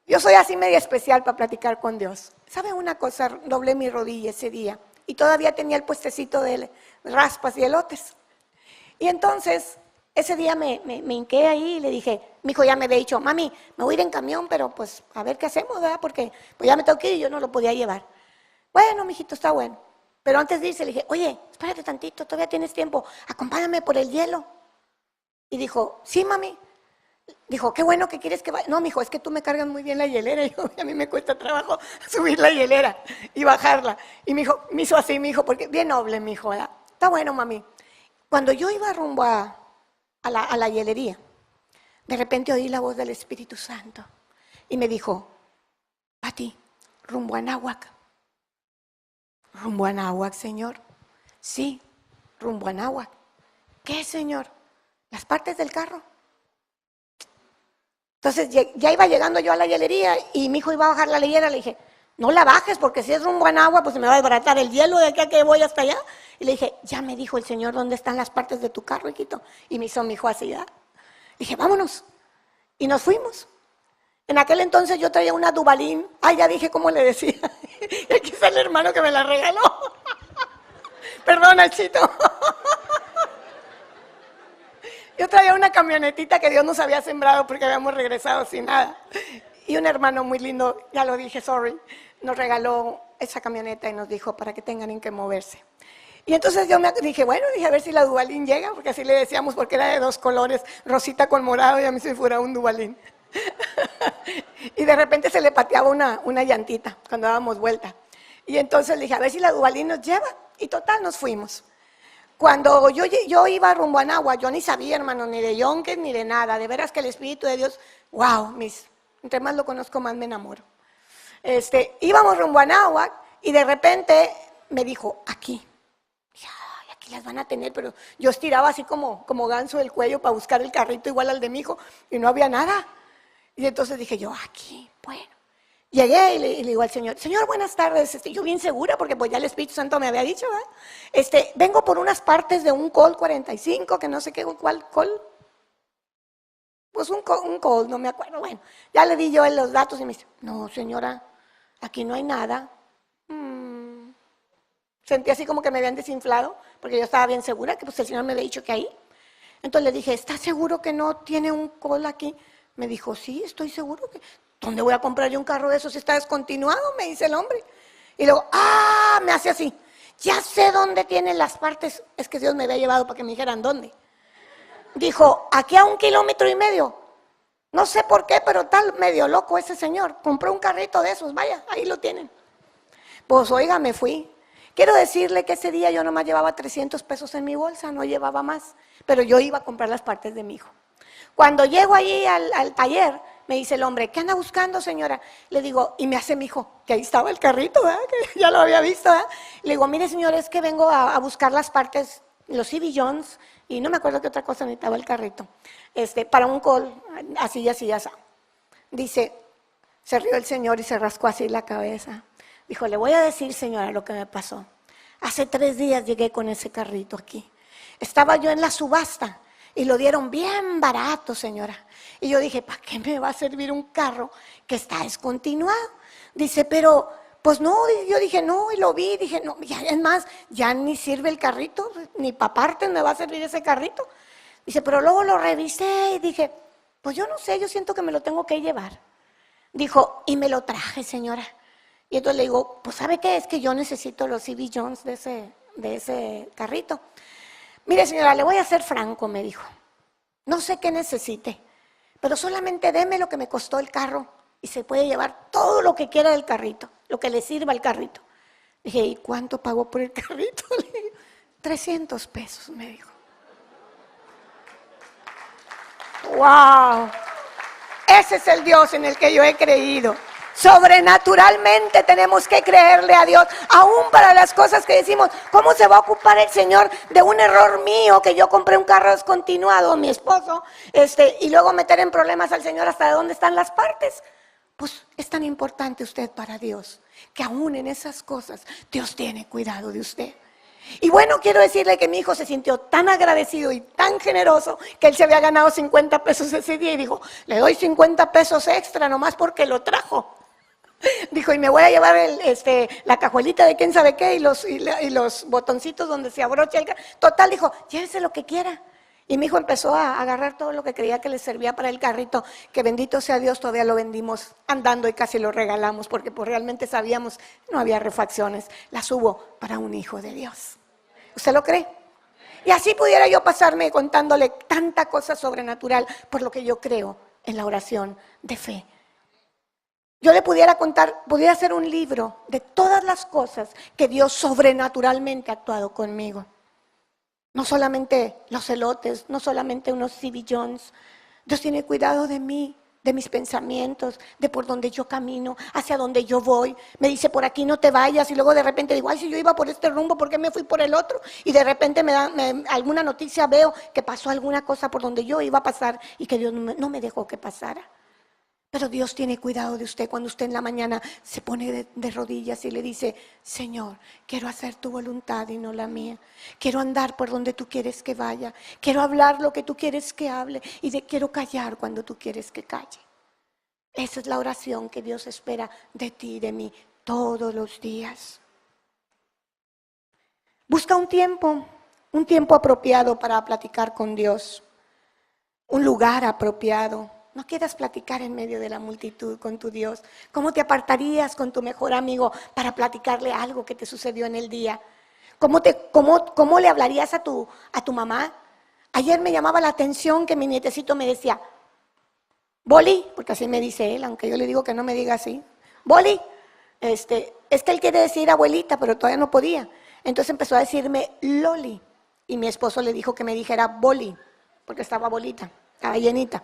A: Yo soy así media especial para platicar con Dios. ¿Sabe una cosa? Doblé mi rodilla ese día y todavía tenía el puestecito de raspas y elotes. Y entonces, ese día me hinqué ahí y le dije, mi hijo ya me había dicho, mami, me voy a ir en camión, pero pues a ver qué hacemos, ¿verdad? Porque pues ya me tengo que ir y yo no lo podía llevar. Bueno, mijito, está bueno. Pero antes de irse le dije, oye, espérate tantito, todavía tienes tiempo, acompáñame por el hielo. Y dijo, sí, mami. Dijo, qué bueno que quieres que vaya. No, mijo, es que tú me cargas muy bien la hielera. Y a mí me cuesta trabajo subir la hielera y bajarla. Y mi hijo me hizo así, mi hijo, porque bien noble, mi hijo, ¿verdad? Está bueno, mami. Cuando yo iba rumbo a la hielería, de repente oí la voz del Espíritu Santo y me dijo, Pati, rumbo a Anáhuac. ¿Rumbo a Anáhuac, Señor? Sí, rumbo a Anáhuac. ¿Qué, Señor? Las partes del carro. Entonces ya iba llegando yo a la hielería y mi hijo iba a bajar la hielera. Le dije, no la bajes porque si es rumbo a Anáhuac, pues se me va a desbaratar el hielo de aquí a que voy hasta allá. Y le dije, ya me dijo el Señor dónde están las partes de tu carro, hijito. Y me hizo mi hijo así, ¿ya? Dije, vámonos. Y nos fuimos. En aquel entonces yo traía una Duvalín. Ay, ya dije cómo le decía. Y aquí está el hermano que me la regaló. Perdona, Chito. Yo traía una camionetita que Dios nos había sembrado porque habíamos regresado sin nada. Y un hermano muy lindo, ya lo dije, sorry, nos regaló esa camioneta y nos dijo para que tengan en qué moverse. Y entonces yo me dije, bueno, a ver si la Duvalín llega, porque así le decíamos, porque era de 2 colores, rosita con morado, y a mí se me fuera un Duvalín. Y de repente se le pateaba una llantita cuando dábamos vuelta. Y entonces le dije, a ver si la Duvalín nos lleva. Y total, nos fuimos. Cuando yo iba rumbo a Anáhuac, yo ni sabía, hermano, ni de yonques ni de nada. De veras que el Espíritu de Dios, wow, entre más lo conozco, más me enamoro. Íbamos rumbo a Anáhuac y de repente me dijo, aquí. Dije, ay, aquí las van a tener, pero yo estiraba así como ganso el cuello para buscar el carrito igual al de mi hijo y no había nada. Y entonces dije yo, aquí, bueno. Llegué y le digo al Señor, Señor, buenas tardes. Yo bien segura, porque pues ya el Espíritu Santo me había dicho, ¿verdad? Vengo por unas partes de un Colt 45, que no sé qué, cuál Colt. Pues un Colt, no me acuerdo. Bueno, ya le di yo los datos y me dice, no, señora, aquí no hay nada. Sentí así como que me habían desinflado, porque yo estaba bien segura que pues el Señor me había dicho que ahí. Entonces le dije, ¿estás seguro que no tiene un Colt aquí? Me dijo, sí, estoy seguro que... ¿Dónde voy a comprar yo un carro de esos si está descontinuado? Me dice el hombre. Y luego, me hace así. Ya sé dónde tienen las partes. Es que Dios me había llevado para que me dijeran dónde. Dijo, aquí a 1,5 kilómetros. No sé por qué, pero tal medio loco ese señor. Compró un carrito de esos, vaya, ahí lo tienen. Pues oiga, me fui. Quiero decirle que ese día yo nomás llevaba 300 pesos en mi bolsa, no llevaba más. Pero yo iba a comprar las partes de mi hijo. Cuando llego allí al taller, me dice el hombre, ¿qué anda buscando, señora? Le digo, y me hace mi hijo, que ahí estaba el carrito, ¿verdad? Que ya lo había visto, ¿verdad? Le digo, mire, señor, es que vengo a buscar las partes, los C.B. Jones, y no me acuerdo qué otra cosa necesitaba el carrito, para un call, así y así, así. Dice, se rió el señor y se rascó así la cabeza. Dijo, le voy a decir, señora, lo que me pasó. Hace 3 días llegué con ese carrito aquí. Estaba yo en la subasta y lo dieron bien barato, señora. Y yo dije, ¿para qué me va a servir un carro que está descontinuado? Dice, pero, pues no, yo dije, no, y lo vi, dije, no, ya, es más, ya ni sirve el carrito, ni para partes me va a servir ese carrito. Dice, pero luego lo revisé y dije, pues yo no sé, yo siento que me lo tengo que llevar. Dijo, y me lo traje, señora. Y entonces le digo, pues ¿sabe qué? Es que yo necesito los C.B. Jones de ese carrito. Mire, señora, le voy a ser franco, me dijo. No sé qué necesite, pero solamente deme lo que me costó el carro y se puede llevar todo lo que quiera del carrito, lo que le sirva al carrito. Dije, ¿y cuánto pagó por el carrito? Le dije, 300 pesos, me dijo. ¡Wow! Ese es el Dios en el que yo he creído. Sobrenaturalmente tenemos que creerle a Dios, aún para las cosas que decimos. ¿Cómo se va a ocupar el Señor de un error mío que yo compré un carro descontinuado, mi esposo, y luego meter en problemas al Señor hasta de dónde están las partes? Pues es tan importante usted para Dios, que aún en esas cosas Dios tiene cuidado de usted. Y bueno, quiero decirle que mi hijo se sintió tan agradecido y tan generoso que él se había ganado 50 pesos ese día y dijo, le doy 50 pesos extra nomás porque lo trajo. Dijo, y me voy a llevar la cajuelita de quién sabe qué y los botoncitos donde se abrocha el... Total, dijo, llévese lo que quiera. Y mi hijo empezó a agarrar todo lo que creía que le servía para el carrito, que bendito sea Dios, todavía lo vendimos andando y casi lo regalamos, porque pues realmente sabíamos, no había refacciones, las hubo para un hijo de Dios. ¿Usted lo cree? Y así pudiera yo pasarme contándole tanta cosa sobrenatural por lo que yo creo en la oración de fe. Yo le pudiera contar, pudiera hacer un libro de todas las cosas que Dios sobrenaturalmente ha actuado conmigo. No solamente los elotes, no solamente unos C.B. Jones. Dios tiene cuidado de mí, de mis pensamientos, de por donde yo camino, hacia donde yo voy. Me dice, por aquí no te vayas, y luego de repente digo, ay, si yo iba por este rumbo, ¿por qué me fui por el otro? Y de repente alguna noticia veo que pasó alguna cosa por donde yo iba a pasar y que Dios no me dejó que pasara. Pero Dios tiene cuidado de usted cuando usted en la mañana se pone de rodillas y le dice, Señor, quiero hacer tu voluntad y no la mía. Quiero andar por donde tú quieres que vaya. Quiero hablar lo que tú quieres que hable y quiero callar cuando tú quieres que calle. Esa es la oración que Dios espera de ti y de mí todos los días. Busca un tiempo apropiado para platicar con Dios. Un lugar apropiado. No quieras platicar en medio de la multitud con tu Dios. ¿Cómo te apartarías con tu mejor amigo para platicarle algo que te sucedió en el día? ¿Cómo le hablarías a tu mamá? Ayer me llamaba la atención que mi nietecito me decía, Boli, porque así me dice él, aunque yo le digo que no me diga así. Boli, es que él quiere decir abuelita, pero todavía no podía. Entonces empezó a decirme Loli. Y mi esposo le dijo que me dijera Boli, porque estaba bolita, estaba llenita.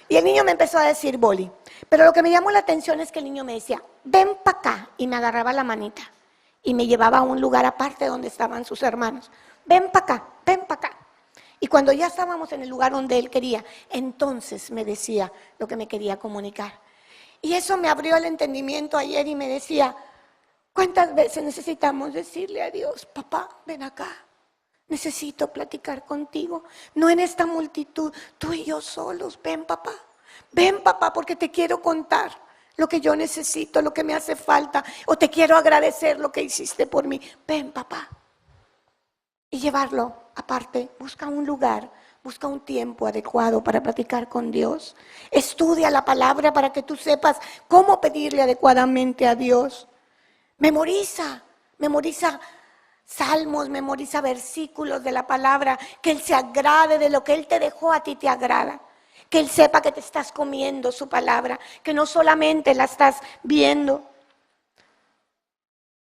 A: Y el niño me empezó a decir Boli. Pero lo que me llamó la atención es que el niño me decía, ven para acá. Y me agarraba la manita. Y me llevaba a un lugar aparte donde estaban sus hermanos. Ven para acá, ven para acá. Y cuando ya estábamos en el lugar donde él quería, entonces me decía lo que me quería comunicar. Y eso me abrió el entendimiento ayer y me decía, ¿cuántas veces necesitamos decirle a Dios, papá, ven acá, necesito platicar contigo, no en esta multitud, tú y yo solos, ven papá, porque te quiero contar lo que yo necesito, lo que me hace falta, o te quiero agradecer lo que hiciste por mí, ven papá. Y llevarlo aparte, busca un lugar, busca un tiempo adecuado para platicar con Dios. Estudia la palabra para que tú sepas cómo pedirle adecuadamente a Dios. Memoriza salmos, memoriza versículos de la palabra, que Él se agrade de lo que Él te dejó, a ti te agrada. Que Él sepa que te estás comiendo su palabra, que no solamente la estás viendo.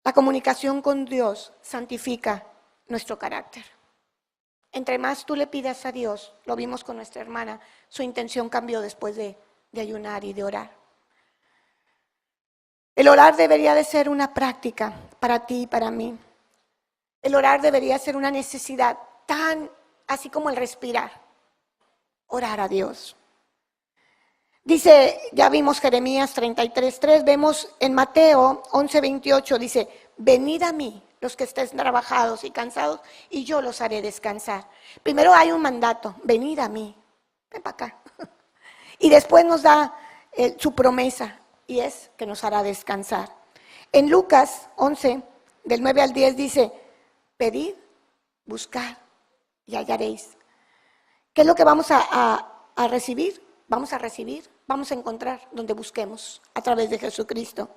A: La comunicación con Dios santifica nuestro carácter. Entre más tú le pidas a Dios, lo vimos con nuestra hermana, su intención cambió después de ayunar y de orar. El orar debería de ser una práctica para ti y para mí. El orar debería ser una necesidad tan así como el respirar. Orar a Dios. Dice, ya vimos Jeremías 33:3, vemos en Mateo 11:28, dice, venid a mí los que estén trabajados y cansados, y yo los haré descansar. Primero hay un mandato, venid a mí, ven para acá. Y después nos da su promesa, y es que nos hará descansar. En Lucas 11, del 9 al 10 dice, pedid, buscad y hallaréis. ¿Qué es lo que vamos a recibir? Vamos a encontrar donde busquemos, a través de Jesucristo.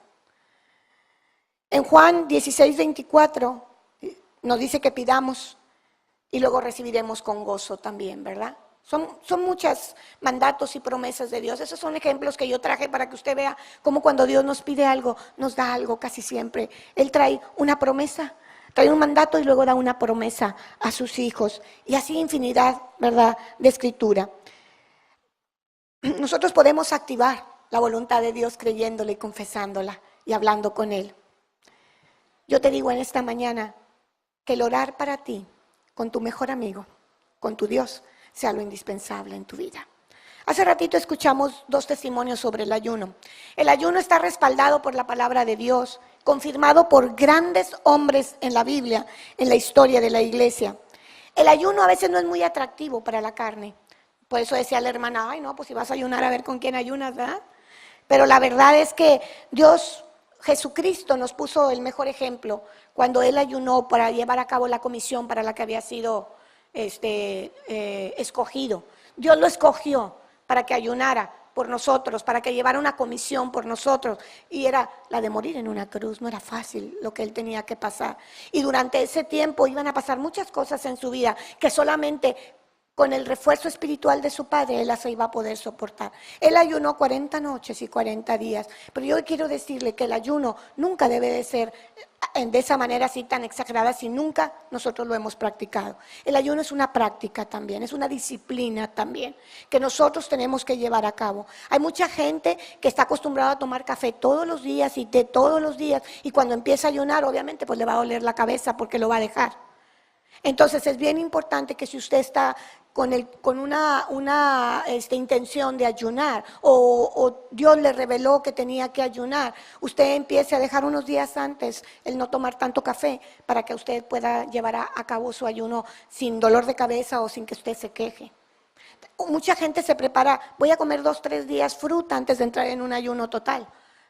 A: En Juan 16:24 nos dice que pidamos y luego recibiremos con gozo también, ¿verdad? Son muchos mandatos y promesas de Dios. Esos son ejemplos que yo traje para que usted vea cómo cuando Dios nos pide algo, nos da algo casi siempre. Él trae una promesa, trae un mandato y luego da una promesa a sus hijos. Y así infinidad, ¿verdad?, de escritura. Nosotros podemos activar la voluntad de Dios creyéndole y confesándola y hablando con Él. Yo te digo en esta mañana que el orar para ti, con tu mejor amigo, con tu Dios, sea lo indispensable en tu vida. Hace ratito escuchamos 2 testimonios sobre el ayuno. El ayuno está respaldado por la palabra de Dios, confirmado por grandes hombres en la Biblia, en la historia de la iglesia. El ayuno a veces no es muy atractivo para la carne. Por eso decía la hermana, ay no, pues si vas a ayunar a ver con quién ayunas, ¿verdad? Pero la verdad es que Dios, Jesucristo nos puso el mejor ejemplo cuando Él ayunó para llevar a cabo la comisión para la que había sido escogido. Dios lo escogió para que ayunara por nosotros, para que llevara una comisión por nosotros, y era la de morir en una cruz. No era fácil lo que Él tenía que pasar, y durante ese tiempo iban a pasar muchas cosas en su vida que solamente con el refuerzo espiritual de su padre, Él las iba a poder soportar. Él ayunó 40 noches y 40 días, pero yo quiero decirle que el ayuno nunca debe de ser de esa manera así tan exagerada si nunca nosotros lo hemos practicado. El ayuno es una práctica también, es una disciplina también que nosotros tenemos que llevar a cabo. Hay mucha gente que está acostumbrada a tomar café todos los días y té todos los días, y cuando empieza a ayunar obviamente pues le va a doler la cabeza porque lo va a dejar. Entonces es bien importante que si usted está con una intención de ayunar, o Dios le reveló que tenía que ayunar, usted empiece a dejar unos días antes el no tomar tanto café para que usted pueda llevar a cabo su ayuno sin dolor de cabeza o sin que usted se queje. Mucha gente se prepara, voy a comer 2-3 días fruta antes de entrar en un ayuno total.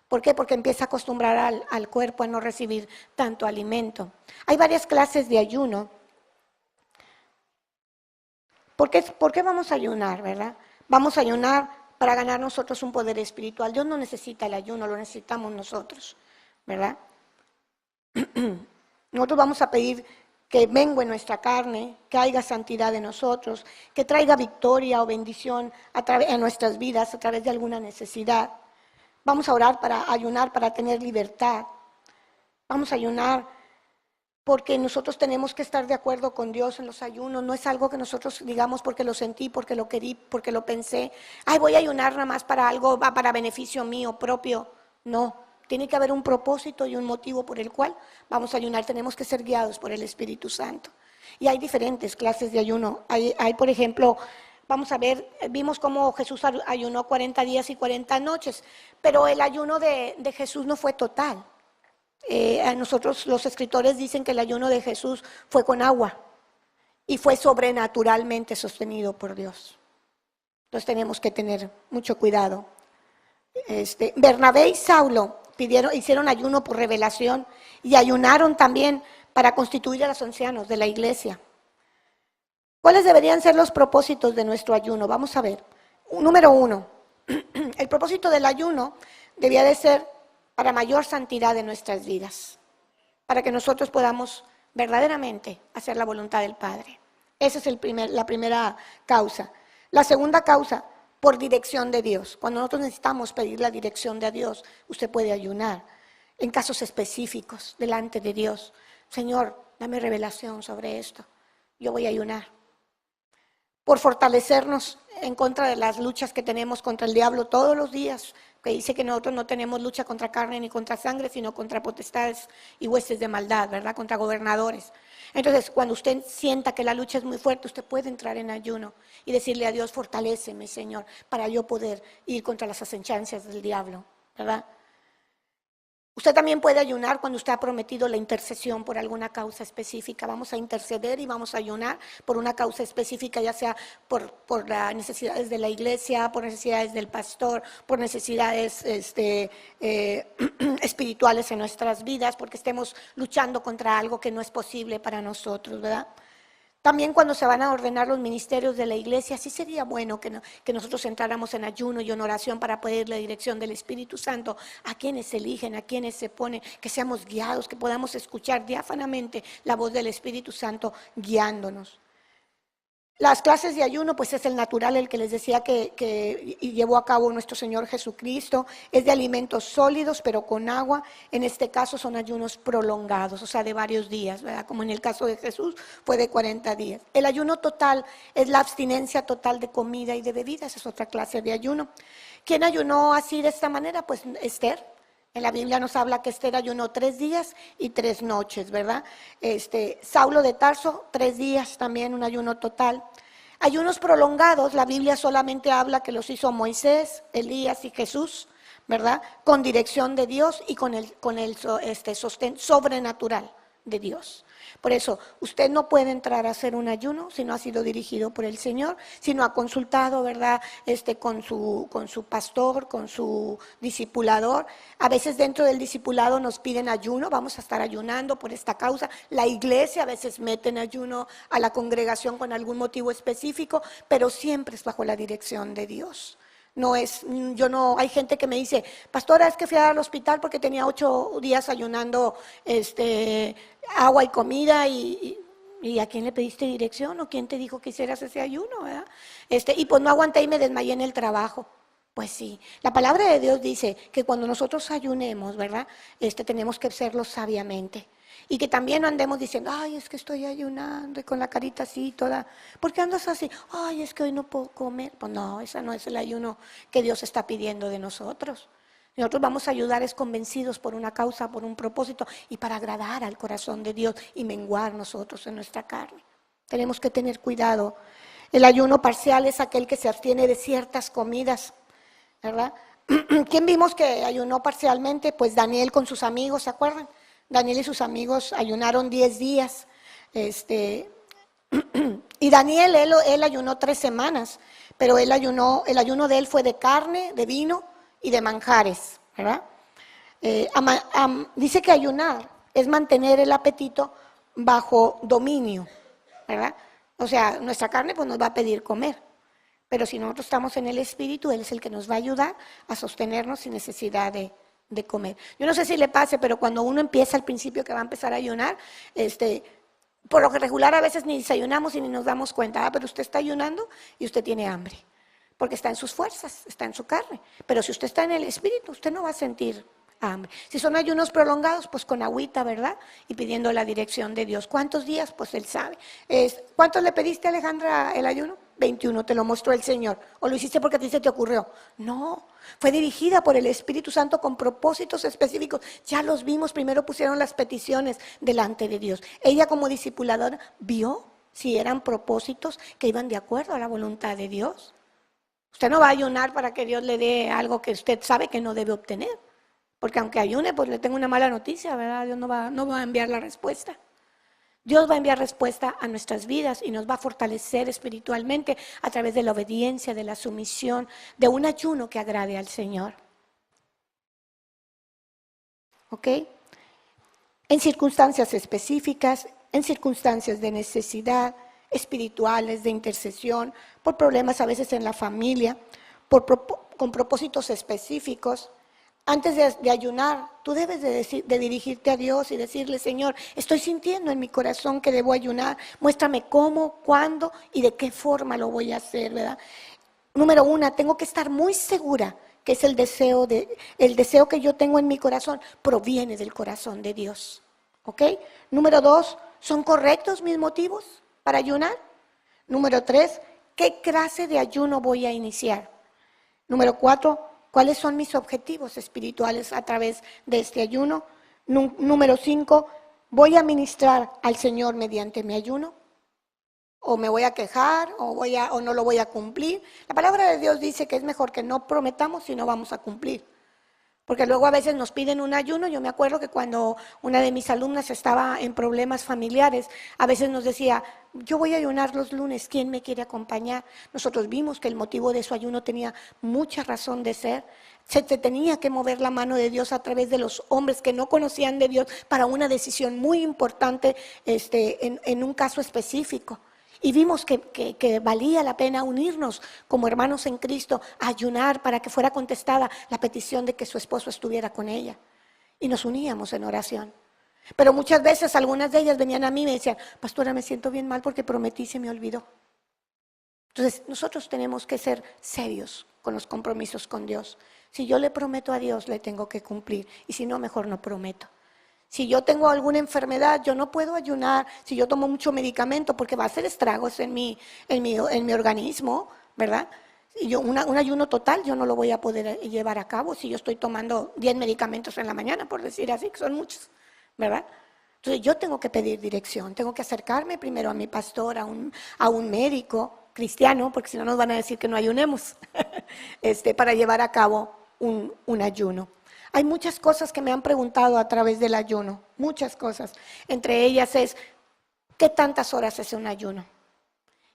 A: ¿Por qué? Porque empieza a acostumbrar al cuerpo a no recibir tanto alimento. Hay varias clases de ayuno. ¿Por qué vamos a ayunar, verdad? Vamos a ayunar para ganar nosotros un poder espiritual. Dios no necesita el ayuno, lo necesitamos nosotros, ¿verdad? Nosotros vamos a pedir que mengue nuestra carne, que haya santidad en nosotros, que traiga victoria o bendición a nuestras vidas a través de alguna necesidad. Vamos a orar para ayunar, para tener libertad. Vamos a ayunar porque nosotros tenemos que estar de acuerdo con Dios en los ayunos. No es algo que nosotros digamos porque lo sentí, porque lo querí, porque lo pensé. Ay, voy a ayunar nada más para algo, para beneficio mío propio. No, tiene que haber un propósito y un motivo por el cual vamos a ayunar. Tenemos que ser guiados por el Espíritu Santo. Y hay diferentes clases de ayuno. Hay por ejemplo, vamos a ver, vimos cómo Jesús ayunó 40 días y 40 noches, pero el ayuno de Jesús no fue total. A nosotros los escritores dicen que el ayuno de Jesús fue con agua y fue sobrenaturalmente sostenido por Dios. Entonces tenemos que tener mucho cuidado. Bernabé y Saulo hicieron ayuno por revelación y ayunaron también para constituir a los ancianos de la iglesia. ¿Cuáles deberían ser los propósitos de nuestro ayuno? Vamos a ver. Número 1, el propósito del ayuno debía de ser para mayor santidad de nuestras vidas, para que nosotros podamos verdaderamente hacer la voluntad del Padre. Esa es la primera causa. La segunda causa, por dirección de Dios. Cuando nosotros necesitamos pedir la dirección de Dios, usted puede ayunar en casos específicos delante de Dios. Señor, dame revelación sobre esto. Yo voy a ayunar. Por fortalecernos en contra de las luchas que tenemos contra el diablo todos los días, que dice que nosotros no tenemos lucha contra carne ni contra sangre, sino contra potestades y huestes de maldad, ¿verdad? Contra gobernadores. Entonces, cuando usted sienta que la lucha es muy fuerte, usted puede entrar en ayuno y decirle a Dios, fortaléceme, Señor, para yo poder ir contra las asechanzas del diablo, ¿verdad? Usted también puede ayunar cuando usted ha prometido la intercesión por alguna causa específica. Vamos a interceder y vamos a ayunar por una causa específica, ya sea por las necesidades de la iglesia, por necesidades del pastor, por necesidades espirituales en nuestras vidas, porque estemos luchando contra algo que no es posible para nosotros, ¿verdad? También cuando se van a ordenar los ministerios de la iglesia, sí sería bueno que nosotros entráramos en ayuno y en oración para pedir la dirección del Espíritu Santo a quienes se eligen, a quienes se ponen, que seamos guiados, que podamos escuchar diáfanamente la voz del Espíritu Santo guiándonos. Las clases de ayuno, pues es el natural, el que les decía que llevó a cabo nuestro Señor Jesucristo, es de alimentos sólidos pero con agua. En este caso son ayunos prolongados, o sea, de varios días, ¿verdad? Como en el caso de Jesús fue de 40 días. El ayuno total es la abstinencia total de comida y de bebida, esa es otra clase de ayuno. ¿Quién ayunó así de esta manera? Pues Esther. En la Biblia nos habla que Esther ayunó 3 días y 3 noches, ¿verdad? Saulo de Tarso, 3 días también, un ayuno total. Ayunos prolongados, la Biblia solamente habla que los hizo Moisés, Elías y Jesús, ¿verdad? Con dirección de Dios y con el sostén sobrenatural de Dios. Por eso, usted no puede entrar a hacer un ayuno si no ha sido dirigido por el Señor, si no ha consultado, ¿verdad? Con su pastor, con su discipulador. A veces dentro del discipulado nos piden ayuno, vamos a estar ayunando por esta causa. La iglesia a veces mete en ayuno a la congregación con algún motivo específico, pero siempre es bajo la dirección de Dios. Hay gente que me dice, pastora, es que fui al hospital porque tenía 8 días ayunando agua y comida y ¿a quién le pediste dirección o quién te dijo que hicieras ese ayuno? ¿Verdad? Y pues no aguanté y me desmayé en el trabajo. Pues sí, la palabra de Dios dice que cuando nosotros ayunemos, ¿verdad? Tenemos que hacerlo sabiamente. Y que también no andemos diciendo, ay, es que estoy ayunando y con la carita así toda. ¿Por qué andas así? Ay, es que hoy no puedo comer. Pues no, ese no es el ayuno que Dios está pidiendo de nosotros. Nosotros vamos a ayudar es convencidos por una causa, por un propósito y para agradar al corazón de Dios y menguar nosotros en nuestra carne. Tenemos que tener cuidado. El ayuno parcial es aquel que se abstiene de ciertas comidas, ¿verdad? ¿Quién vimos que ayunó parcialmente? Pues Daniel con sus amigos, ¿se acuerdan? Daniel y sus amigos ayunaron 10 días. Y Daniel, él ayunó 3 semanas, pero el ayuno de él fue de carne, de vino y de manjares, ¿verdad? Dice que ayunar es mantener el apetito bajo dominio, ¿verdad? O sea, nuestra carne pues nos va a pedir comer, pero si nosotros estamos en el Espíritu, Él es el que nos va a ayudar a sostenernos sin necesidad de comer. Yo no sé si le pase, pero cuando uno empieza al principio que va a empezar a ayunar, por lo regular a veces ni desayunamos y ni nos damos cuenta, pero usted está ayunando y usted tiene hambre, porque está en sus fuerzas, está en su carne. Pero si usted está en el Espíritu, usted no va a sentir hambre. Si son ayunos prolongados, pues con agüita, ¿verdad? Y pidiendo la dirección de Dios. ¿Cuántos días? Pues Él sabe. ¿Cuántos le pediste, Alejandra, el ayuno? 21, te lo mostró el Señor. ¿O lo hiciste porque a ti se te ocurrió? No, fue dirigida por el Espíritu Santo con propósitos específicos. Ya los vimos, primero pusieron las peticiones delante de Dios. Ella como discipuladora vio si eran propósitos que iban de acuerdo a la voluntad de Dios. Usted no va a ayunar para que Dios le dé algo que usted sabe que no debe obtener. Porque aunque ayune, pues le tengo una mala noticia, ¿verdad? Dios no va a enviar la respuesta. Dios va a enviar respuesta a nuestras vidas y nos va a fortalecer espiritualmente a través de la obediencia, de la sumisión, de un ayuno que agrade al Señor. ¿Ok? En circunstancias específicas, en circunstancias de necesidad, espirituales, de intercesión, por problemas a veces en la familia, con propósitos específicos. Antes de ayunar, tú debes de dirigirte a Dios y decirle, Señor, estoy sintiendo en mi corazón que debo ayunar, muéstrame cómo, cuándo y de qué forma lo voy a hacer, ¿verdad? Número 1, tengo que estar muy segura que es el deseo que yo tengo en mi corazón proviene del corazón de Dios, ¿ok? Número 2, ¿son correctos mis motivos para ayunar? Número 3, ¿qué clase de ayuno voy a iniciar? Número 4, ¿cuáles son mis objetivos espirituales a través de este ayuno? Número 5, ¿voy a ministrar al Señor mediante mi ayuno? ¿O me voy a quejar o no lo voy a cumplir? La palabra de Dios dice que es mejor que no prometamos si no vamos a cumplir. Porque luego a veces nos piden un ayuno. Yo me acuerdo que cuando una de mis alumnas estaba en problemas familiares, a veces nos decía, yo voy a ayunar los lunes, ¿quién me quiere acompañar? Nosotros vimos que el motivo de su ayuno tenía mucha razón de ser. Se te tenía que mover la mano de Dios a través de los hombres que no conocían de Dios para una decisión muy importante en un caso específico. Y vimos que valía la pena unirnos como hermanos en Cristo, a ayunar para que fuera contestada la petición de que su esposo estuviera con ella. Y nos uníamos en oración. Pero muchas veces algunas de ellas venían a mí y me decían, pastora, me siento bien mal porque prometí y se me olvidó. Entonces nosotros tenemos que ser serios con los compromisos con Dios. Si yo le prometo a Dios, le tengo que cumplir. Y si no, mejor no prometo. Si yo tengo alguna enfermedad, yo no puedo ayunar. Si yo tomo mucho medicamento, porque va a hacer estragos en mi organismo, ¿verdad? Y un ayuno total yo no lo voy a poder llevar a cabo si yo estoy tomando 10 medicamentos en la mañana, por decir así, que son muchos, ¿verdad? Entonces yo tengo que pedir dirección, tengo que acercarme primero a mi pastor, a un médico cristiano, porque si no nos van a decir que no ayunemos, para llevar a cabo un ayuno. Hay muchas cosas que me han preguntado a través del ayuno, muchas cosas. Entre ellas es, ¿qué tantas horas es un ayuno?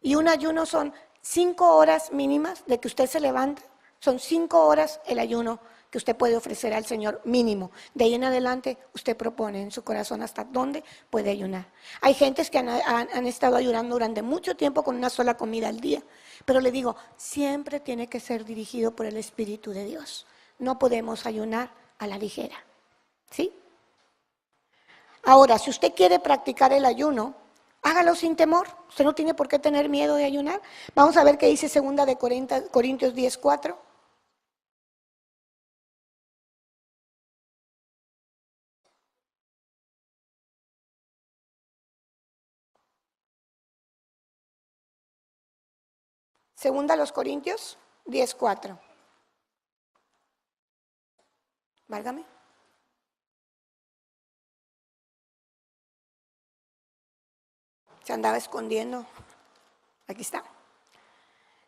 A: Y un ayuno son 5 horas mínimas de que usted se levanta, son 5 horas el ayuno que usted puede ofrecer al Señor mínimo. De ahí en adelante usted propone en su corazón hasta dónde puede ayunar. Hay gentes que han estado ayunando durante mucho tiempo con una sola comida al día, pero le digo, siempre tiene que ser dirigido por el Espíritu de Dios. No podemos ayunar a la ligera, ¿sí? Ahora, si usted quiere practicar el ayuno, hágalo sin temor. Usted no tiene por qué tener miedo de ayunar. Vamos a ver qué dice 2 de Corintios 10:4. Segunda a los Corintios 10:4. Válgame. Se andaba escondiendo. Aquí está.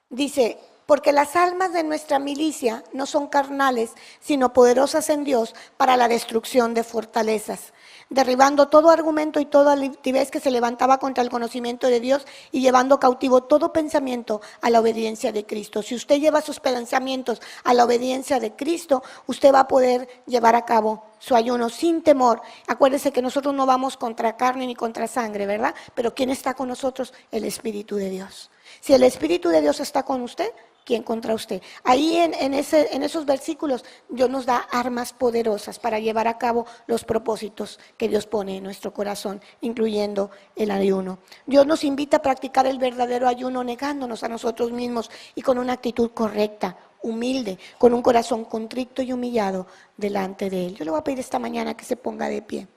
A: Dice, porque las almas de nuestra milicia no son carnales, sino poderosas en Dios para la destrucción de fortalezas, derribando todo argumento y toda altivez que se levantaba contra el conocimiento de Dios y llevando cautivo todo pensamiento a la obediencia de Cristo. Si usted lleva sus pensamientos a la obediencia de Cristo, usted va a poder llevar a cabo su ayuno sin temor. Acuérdese que nosotros no vamos contra carne ni contra sangre, ¿verdad? Pero ¿quién está con nosotros? El Espíritu de Dios. Si el Espíritu de Dios está con usted, ¿quién contra usted? Ahí en esos versículos Dios nos da armas poderosas para llevar a cabo los propósitos que Dios pone en nuestro corazón, incluyendo el ayuno. Dios nos invita a practicar el verdadero ayuno negándonos a nosotros mismos y con una actitud correcta, humilde, con un corazón contrito y humillado delante de Él. Yo le voy a pedir esta mañana que se ponga de pie.